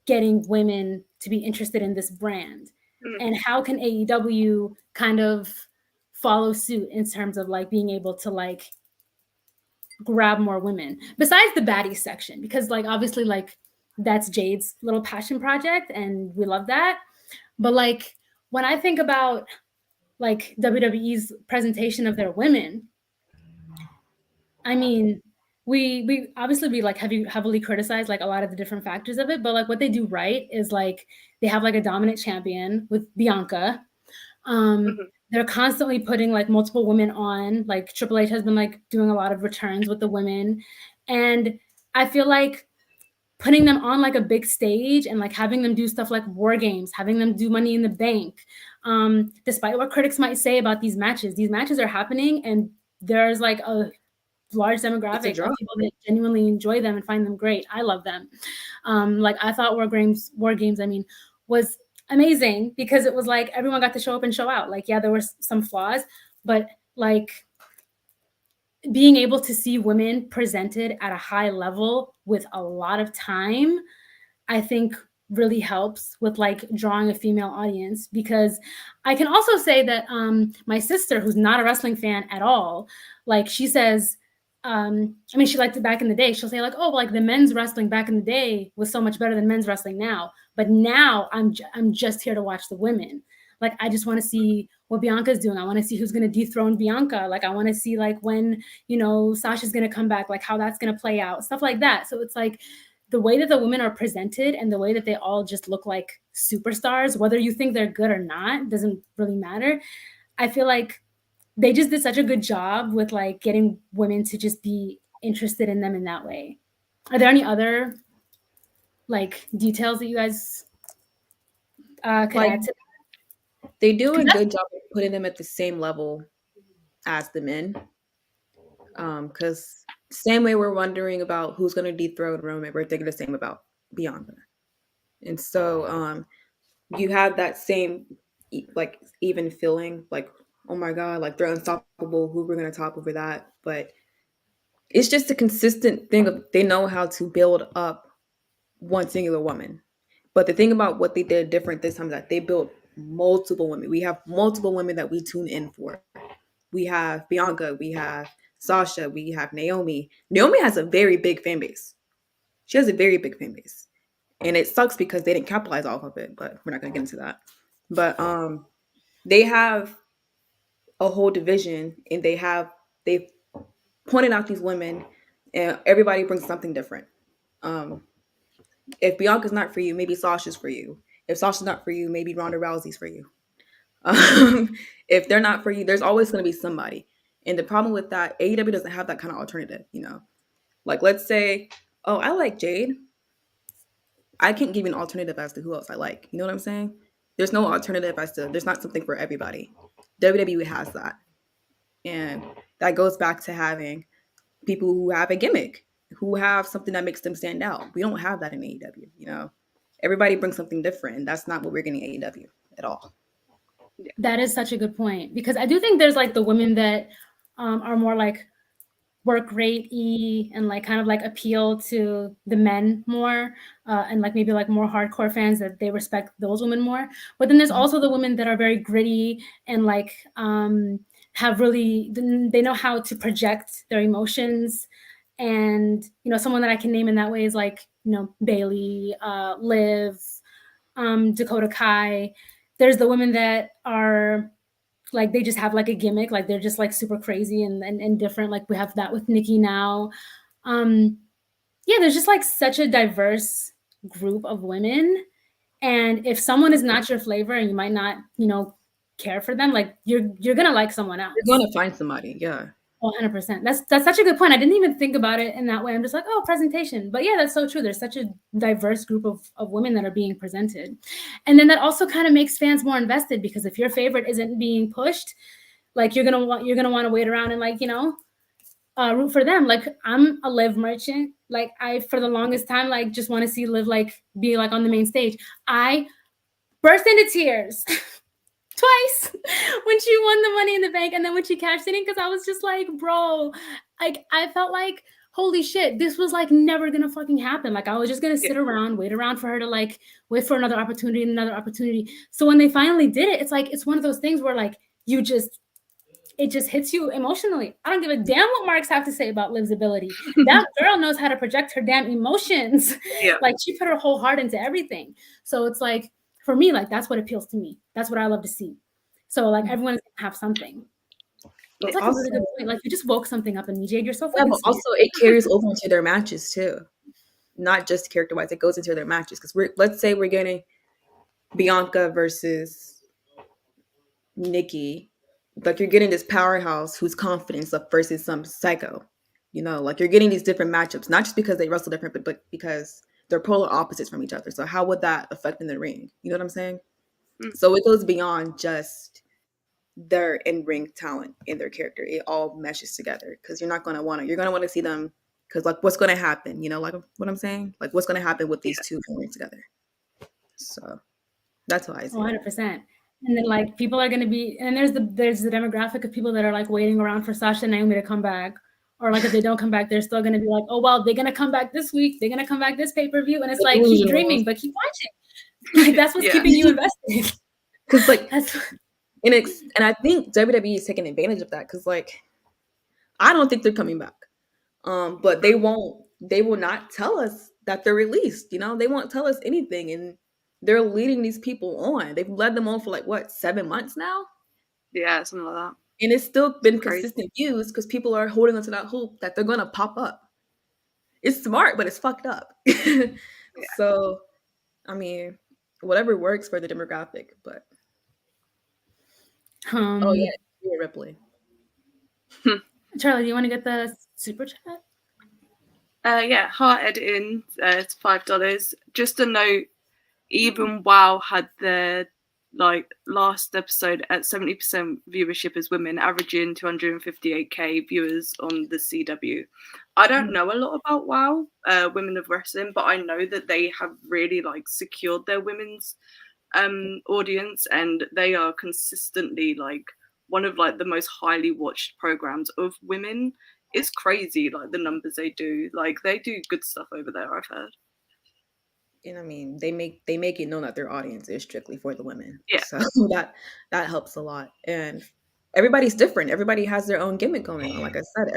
getting women to be interested in this brand? And how can AEW kind of follow suit in terms of like being able to like grab more women besides the baddies section? Because like obviously like that's Jade's little passion project and we love that. But like when I think about like WWE's presentation of their women, I mean, we obviously we like heavily criticized like a lot of the different factors of it, but like what they do right is like they have like a dominant champion with Bianca. They're constantly putting like multiple women on. Like Triple H has been like doing a lot of returns with the women, and I feel like putting them on like a big stage and like having them do stuff like War Games, having them do Money in the Bank. Despite what critics might say about these matches are happening, and there's like a large demographic of people that genuinely enjoy them and find them great. I love them. Like I thought War Games, was amazing because it was like everyone got to show up and show out. Like, yeah, there were some flaws, but like being able to see women presented at a high level with a lot of time, I think really helps with like drawing a female audience. Because I can also say that my sister, who's not a wrestling fan at all, like she says, I mean, she liked it back in the day. She'll say like, oh, like the men's wrestling back in the day was so much better than men's wrestling now. But now I'm just here to watch the women. Like, I just want to see what Bianca's doing. I want to see who's going to dethrone Bianca. Like, I want to see like when, Sasha's going to come back, like how that's going to play out, stuff like that. So it's like the way that the women are presented and the way that they all just look like superstars, whether you think they're good or not, doesn't really matter. I feel like they just did such a good job with like getting women to just be interested in them in that way. Are there any other like details that you guys could Like, add to that? they do a good job of putting them at the same level as the men. Because same way we're wondering about who's going to dethrone Roman, we're thinking the same about Bianca. And so you have that same like even feeling like, oh my god, like they're unstoppable, who we're going to top over that. But it's just a consistent thing of they know how to build up one singular woman. But the thing about what they did different this time is that they built multiple women. We have multiple women that we tune in for. We have Bianca, we have Sasha, we have Naomi. Naomi has a very big fan base. She has a very big fan base. And it sucks because they didn't capitalize off of it, but we're not gonna get into that. But they have a whole division and they've pointed out these women and everybody brings something different. If Bianca's not for you, maybe Sasha's for you. If Sasha's not for you, maybe Ronda Rousey's for you. If they're not for you, there's always going to be somebody. And the problem with that, AEW doesn't have that kind of alternative, Like, let's say, oh, I like Jade. I can't give you an alternative as to who else I like. You know what I'm saying? There's no alternative as to, there's not something for everybody. WWE has that. And that goes back to having people who have a gimmick, who have something that makes them stand out. We don't have that in AEW, Everybody brings something different, and that's not what we're getting in AEW at all. That is such a good point, because I do think there's like the women that are more like work rate-y and like kind of like appeal to the men more, and like maybe like more hardcore fans that they respect those women more. But then there's also the women that are very gritty and like have really, they know how to project their emotions. And someone that I can name in that way is like Bailey, Liv, Dakota Kai. There's the women that are like, they just have like a gimmick, like they're just like super crazy and different. Like we have that with Nikki now. Yeah, there's just like such a diverse group of women. And if someone is not your flavor and you might not, care for them, like you're gonna like someone else. You're gonna find somebody, yeah. 100%. That's such a good point. I didn't even think about it in that way. I'm just like, oh, presentation. But yeah, that's so true. There's such a diverse group of women that are being presented. And then that also kind of makes fans more invested, because if your favorite isn't being pushed, like you're gonna want to wait around and like, root for them. Like I'm a Liv merchant. Like I, for the longest time, like just want to see Liv like be like on the main stage. I burst into tears twice when she won the Money in the Bank, and then when she cashed it in, because I was just like, bro, like I felt like, holy shit, this was like never gonna fucking happen. Like I was just gonna sit around, wait around for her to like wait for another opportunity and another opportunity. So when they finally did it, it's like, it's one of those things where like it just hits you emotionally. I don't give a damn what Marks have to say about Liv's ability. That girl knows how to project her damn emotions. Yeah. Like she put her whole heart into everything. So it's like, for me, like that's what appeals to me. That's what I love to see. So like everyone's gonna have something. It's like also, a really good point. Like you just woke something up in me, Jade. You're so fucking but sweet. also it carries over into their matches too. Not just character wise, it goes into their matches. Because let's say we're getting Bianca versus Nikki. Like you're getting this powerhouse who's confident stuff versus some psycho. Like you're getting these different matchups, not just because they wrestle different, but because they're polar opposites from each other. So how would that affect in the ring? You know what I'm saying? So it goes beyond just their in-ring talent and their character. It all meshes together, because you're going to want to see them, because like what's going to happen, like what I'm saying, like what's going to happen with these two going together. So that's why I see 100%. And then like people are going to be, and there's the demographic of people that are like waiting around for Sasha and Naomi to come back. Or like if they don't come back, they're still going to be like, oh, well, they're going to come back this week. They're going to come back this pay-per-view. And it's like, keep dreaming, but keep watching. Like that's what's keeping you invested. Because like, and I think WWE is taking advantage of that, because like, I don't think they're coming back. But they will not tell us that they're released. They won't tell us anything. And they're leading these people on. They've led them on for like what, 7 months now? Yeah, something like that. And it's still been consistent views, because people are holding onto that hope that they're gonna pop up. It's smart, but it's fucked up. So, I mean, whatever works for the demographic, but oh yeah, Ripley. Charlie, do you want to get the super chat? Yeah, Heart Editing, it's $5. Just a note, even WoW had their like last episode at 70% viewership as women, averaging 258k viewers on the CW. I don't know a lot about WoW, Women of Wrestling, but I know that they have really like secured their women's audience, and they are consistently like one of like the most highly watched programs of women. It's crazy, like the numbers they do. Like they do good stuff over there, I've heard. And I mean, they make it known that their audience is strictly for the women. Yeah. So that helps a lot. And everybody's different. Everybody has their own gimmick going on. Like I said,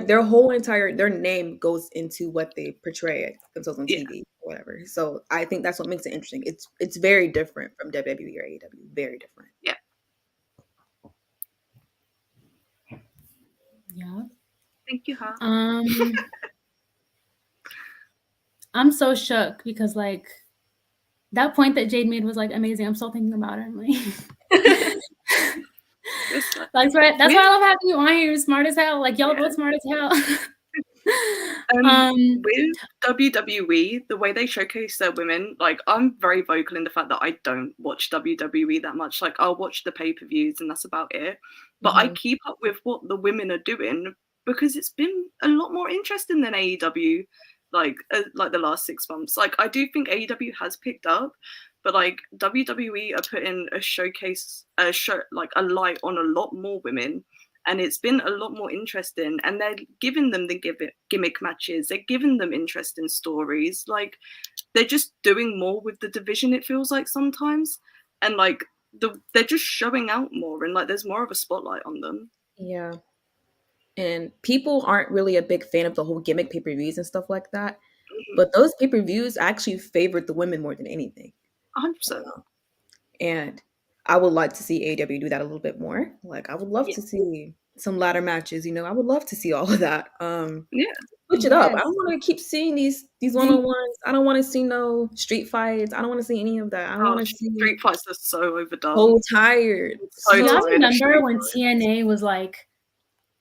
their whole their name goes into what they portray themselves on TV or whatever. So I think that's what makes it interesting. It's very different from WWE or AEW. Very different. Yeah. Yeah. Thank you, huh? I'm so shook, because like that point that Jade made was like amazing. I'm still thinking about it. I'm like, that's why I love having you on here. You're smart as hell. Like y'all both smart as hell. With WWE, the way they showcase their women, like I'm very vocal in the fact that I don't watch WWE that much. Like I'll watch the pay-per-views and that's about it. But I keep up with what the women are doing, because it's been a lot more interesting than AEW. Like the last 6 months. Like I do think AEW has picked up, but like WWE are putting a light on a lot more women, and it's been a lot more interesting. And they're giving them the gimmick matches. They're giving them interesting stories. Like, they're just doing more with the division, it feels like sometimes. And like they're just showing out more, and like there's more of a spotlight on them. Yeah. And people aren't really a big fan of the whole gimmick pay-per-views and stuff like that. Mm-hmm. But those pay-per-views actually favored the women more than anything. 100%. And I would like to see AEW do that a little bit more. Like, I would love to see some ladder matches. You know, I would love to see all of that. Switch it up. I don't want to keep seeing these one-on-ones. I don't want to see no street fights. I don't want to see any of that. I don't want to see street fights. Are so overdone. So tired. So y'all remember when TNA was like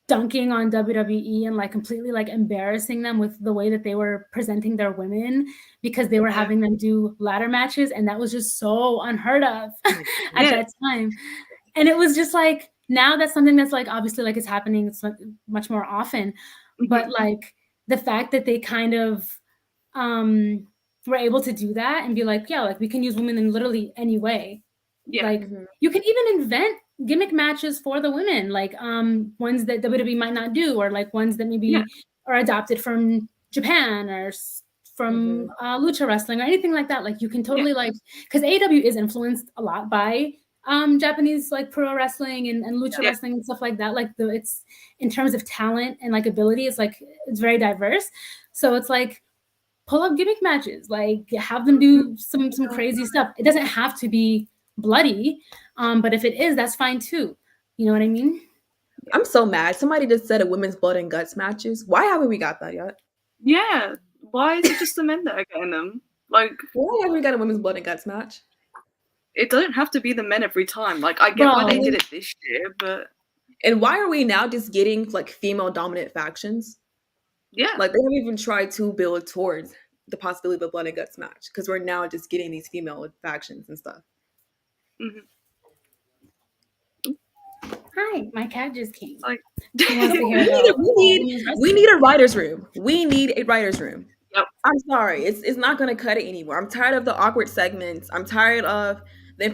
dunking on WWE and like completely like embarrassing them with the way that they were presenting their women because they were having them do ladder matches, and that was just so unheard of at that time. And it was just like, now that's something that's like obviously like it's happening much more often, but like the fact that they kind of were able to do that and be like, yeah, like we can use women in literally any way. Like you can even invent gimmick matches for the women, like ones that WWE might not do, or like ones that maybe are adopted from Japan or from lucha wrestling or anything like that. Like you can totally like, because AEW is influenced a lot by Japanese like pro wrestling and lucha wrestling and stuff like that. Like it's in terms of talent and like ability, it's like it's very diverse. So it's like pull up gimmick matches, like have them do some crazy stuff. It doesn't have to be bloody, but if it is, that's fine too. You know what I mean? I'm so mad. Somebody just said a women's blood and guts matches. Why haven't we got that yet? Yeah. Why is it just the men that are getting them? Like, why haven't we got a women's blood and guts match? It doesn't have to be the men every time. Like, I get why they did it this year, but... And why are we now just getting, like, female-dominant factions? Yeah. Like, they haven't even tried to build towards the possibility of a blood and guts match, because we're now just getting these female factions and stuff. Hi, my cat just came. Like, we need a writer's room. We need a writer's room. Yep. I'm sorry. It's not going to cut it anymore. I'm tired of the awkward segments. I'm tired of the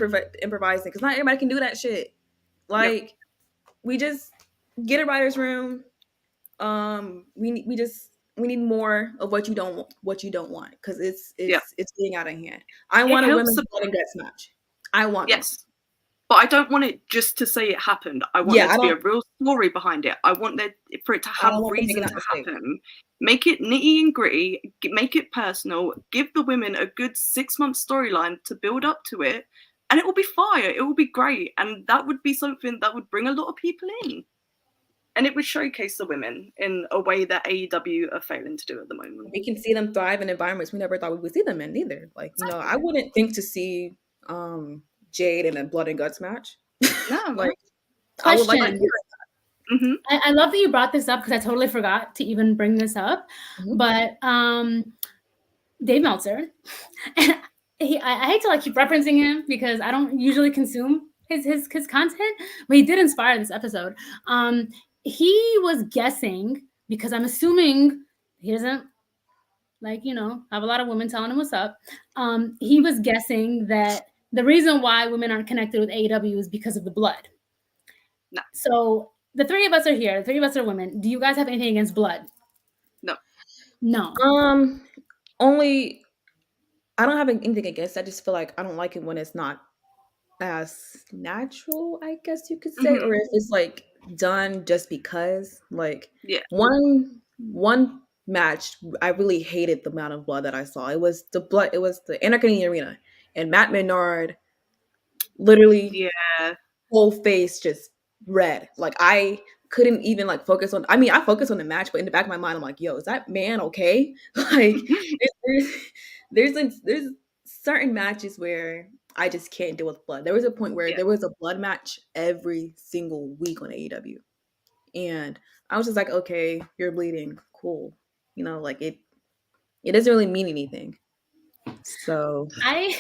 improvising, because not everybody can do that shit. Like, we just get a writer's room. We need more of what you don't want, because it's getting out of hand. I want a women's blood and guts match. I want one. But I don't want it just to say it happened. I want there to be a real story behind it. I want for it to have reason to happen. Make it nitty and gritty. Make it personal. Give the women a good 6-month storyline to build up to it, and it will be fire. It will be great, and that would be something that would bring a lot of people in, and it would showcase the women in a way that AEW are failing to do at the moment. We can see them thrive in environments we never thought we would see them in either. Like, you know, I wouldn't think to see Jade in a blood and guts match. No, like, I would like to hear that. I love that you brought this up, because I totally forgot to even bring this up. But Dave Meltzer, and I hate to like keep referencing him because I don't usually consume his content, but he did inspire this episode. He was guessing, because I'm assuming he doesn't like, you know, have a lot of women telling him what's up. He was guessing that the reason why women aren't connected with AEW is because of the blood. No. So the three of us are here. The three of us are women. Do you guys have anything against blood? No. Only I don't have anything against. I just feel like I don't like it when it's not as natural, I guess you could say, or if it's like done just because. Like, one match, I really hated the amount of blood that I saw. It was the Anarchy in the Arena. And Matt Menard, literally, whole face just red. Like, I couldn't even like focus on. I mean, I focused on the match, but in the back of my mind, I'm like, "Yo, is that man okay?" Like, there's certain matches where I just can't deal with blood. There was a point where there was a blood match every single week on AEW, and I was just like, "Okay, you're bleeding, cool." You know, like it doesn't really mean anything. So I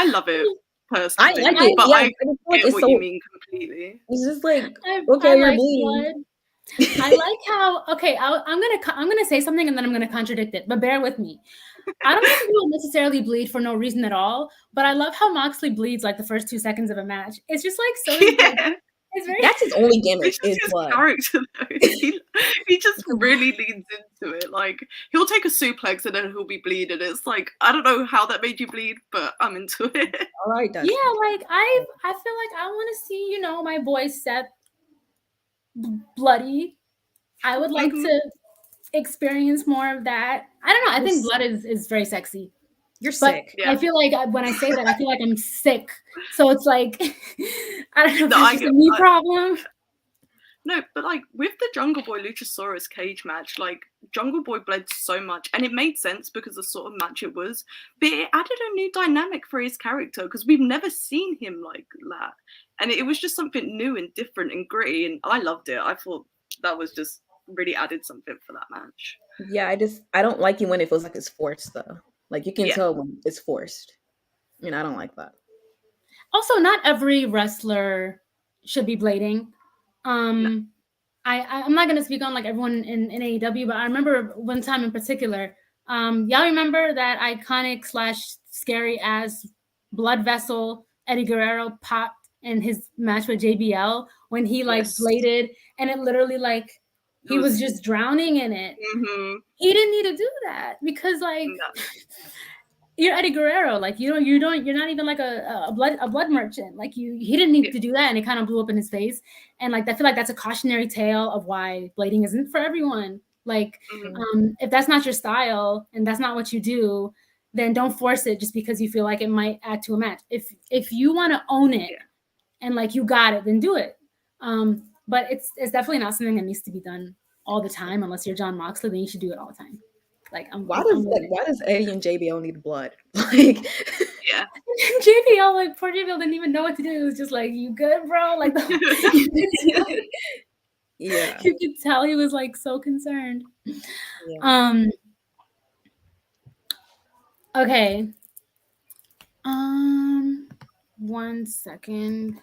love it personally. I like it, but I get what you mean completely. It's just like, okay, you're like bleeding. I like how I'm gonna say something and then I'm gonna contradict it, but bear with me. I don't think people necessarily bleed for no reason at all, but I love how Moxley bleeds like the first 2 seconds of a match. It's just like so. It's very That's his only gimmick It's is just his blood. character, though. He just really leans into it. Like, he'll take a suplex and then he'll be bleeding. It's like, I don't know how that made you bleed, but I'm into it. All right, Dustin. Yeah, like I feel like I want to see, my boy Seth bloody. I would like to experience more of that. I don't know. I think blood is very sexy. You're But sick. Yeah. I feel like when I say that, I feel like I'm sick. So it's like, I don't know if No, it's just a me problem. No, but like with the Jungle Boy Luchasaurus cage match, like Jungle Boy bled so much, and it made sense because the sort of match it was, but it added a new dynamic for his character because we've never seen him like that, and it was just something new and different and gritty, and I loved it. I thought that was just really added something for that match. Yeah, I don't like it when it feels like it's forced though. Like you can tell when it's forced. And I don't like that. Also, not every wrestler should be blading. No. I'm not gonna speak on like everyone in AEW, but I remember one time in particular. Y'all remember that iconic / scary ass blood vessel Eddie Guerrero popped in his match with JBL when he like bladed, and it literally like he was just drowning in it. Mm-hmm. He didn't need to do that because like you're Eddie Guerrero, like you're not even like a blood merchant. Like he didn't need to do that, and it kind of blew up in his face. And like I feel like that's a cautionary tale of why blading isn't for everyone. Like if that's not your style and that's not what you do, then don't force it just because you feel like it might add to a match. If you want to own it and like you got it, then do it. But it's definitely not something that needs to be done all the time unless you're John Moxley. Then you should do it all the time. Like why does Eddie and JBL need blood? Like JBL, like poor JBL didn't even know what to do. It was just like, you good, bro? Like you could tell he was like so concerned. Okay. 1 second.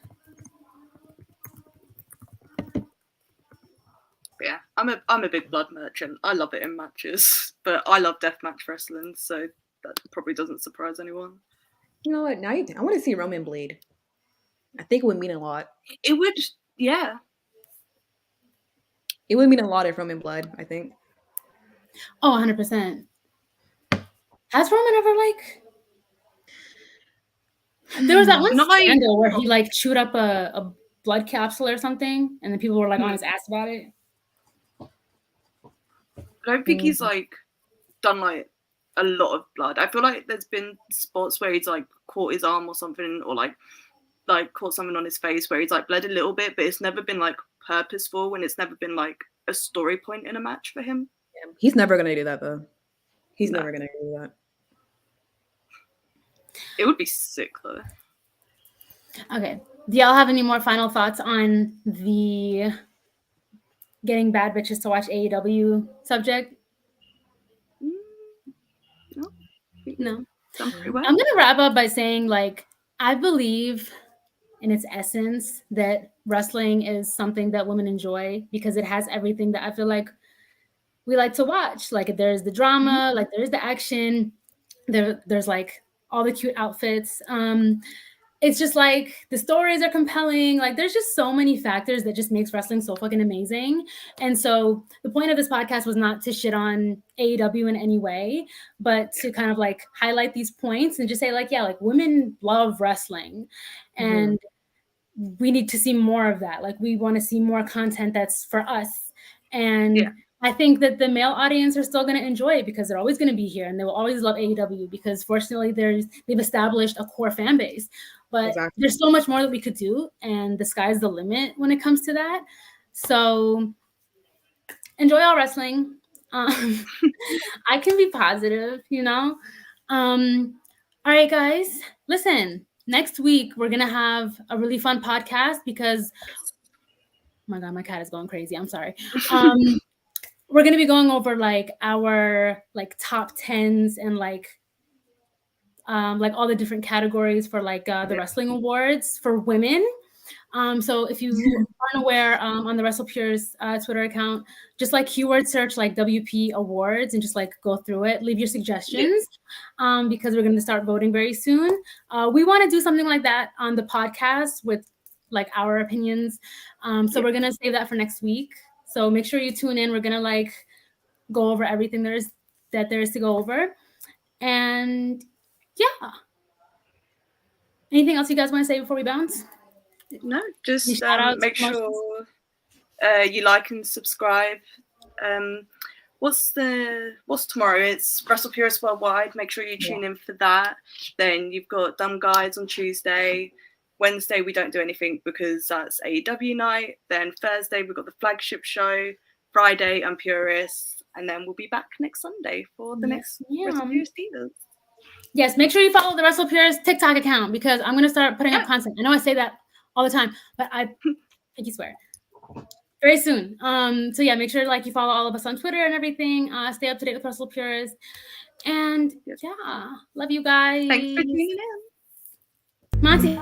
Yeah, I'm a big blood merchant. I love it in matches, but I love deathmatch wrestling, so that probably doesn't surprise anyone. You know what? Now I want to see Roman bleed. I think it would mean a lot. It would, yeah. It would mean a lot if Roman bled, I think. Oh, 100%. Has Roman ever like? There was that one scandal where he like chewed up a blood capsule or something, and then people were like on his ass about it. I don't think he's like done like a lot of blood. I feel like there's been spots where he's like caught his arm or something, or like caught something on his face where he's like bled a little bit, but it's never been like purposeful, and it's never been like a story point in a match for him. Yeah, he's never gonna do that though. He's never gonna do that. It would be sick though. Okay. Do y'all have any more final thoughts on the getting bad bitches to watch AEW subject? No. Done pretty well. I'm gonna wrap up by saying, like, I believe in its essence that wrestling is something that women enjoy because it has everything that I feel like we like to watch. Like there's the drama, like there's the action, there's like all the cute outfits. It's just like the stories are compelling. Like there's just so many factors that just makes wrestling so fucking amazing. And so the point of this podcast was not to shit on AEW in any way, but to kind of like highlight these points and just say like, yeah, like women love wrestling and we need to see more of that. Like we want to see more content that's for us. And I think that the male audience are still going to enjoy it because they're always going to be here and they will always love AEW because fortunately they've established a core fan base. But there's so much more that we could do, and the sky's the limit when it comes to that. So enjoy all wrestling. I can be positive, you know. All right, guys, listen. Next week we're gonna have a really fun podcast because, oh my God, my cat is going crazy. I'm sorry. We're gonna be going over like our like top 10s and like all the different categories for like the wrestling awards for women. So if you aren't aware, on the WrestlePure's Twitter account, just like keyword search like WP awards and just like go through it, leave your suggestions because we're going to start voting very soon. We want to do something like that on the podcast with like our opinions. So we're gonna save that for next week. So make sure you tune in. We're gonna like go over everything there is to go over. And yeah. Anything else you guys want to say before we bounce? No, just shout outs, make promotions? sure you like and subscribe. What's tomorrow? It's Wrestle Purist Worldwide. Make sure you tune in for that. Then you've got Dumb Guides on Tuesday. Wednesday we don't do anything because that's AEW night. Then Thursday we've got the flagship show. Friday I'm Purist, and then we'll be back next Sunday for the next Wrestle Purist Divas. Yes, make sure you follow the Wrestle Purist TikTok account because I'm gonna start putting up content. I know I say that all the time, but I pinky swear. Very soon. So yeah, make sure like you follow all of us on Twitter and everything. Stay up to date with Wrestle Purist. And yeah, love you guys. Thanks for tuning in. Monty.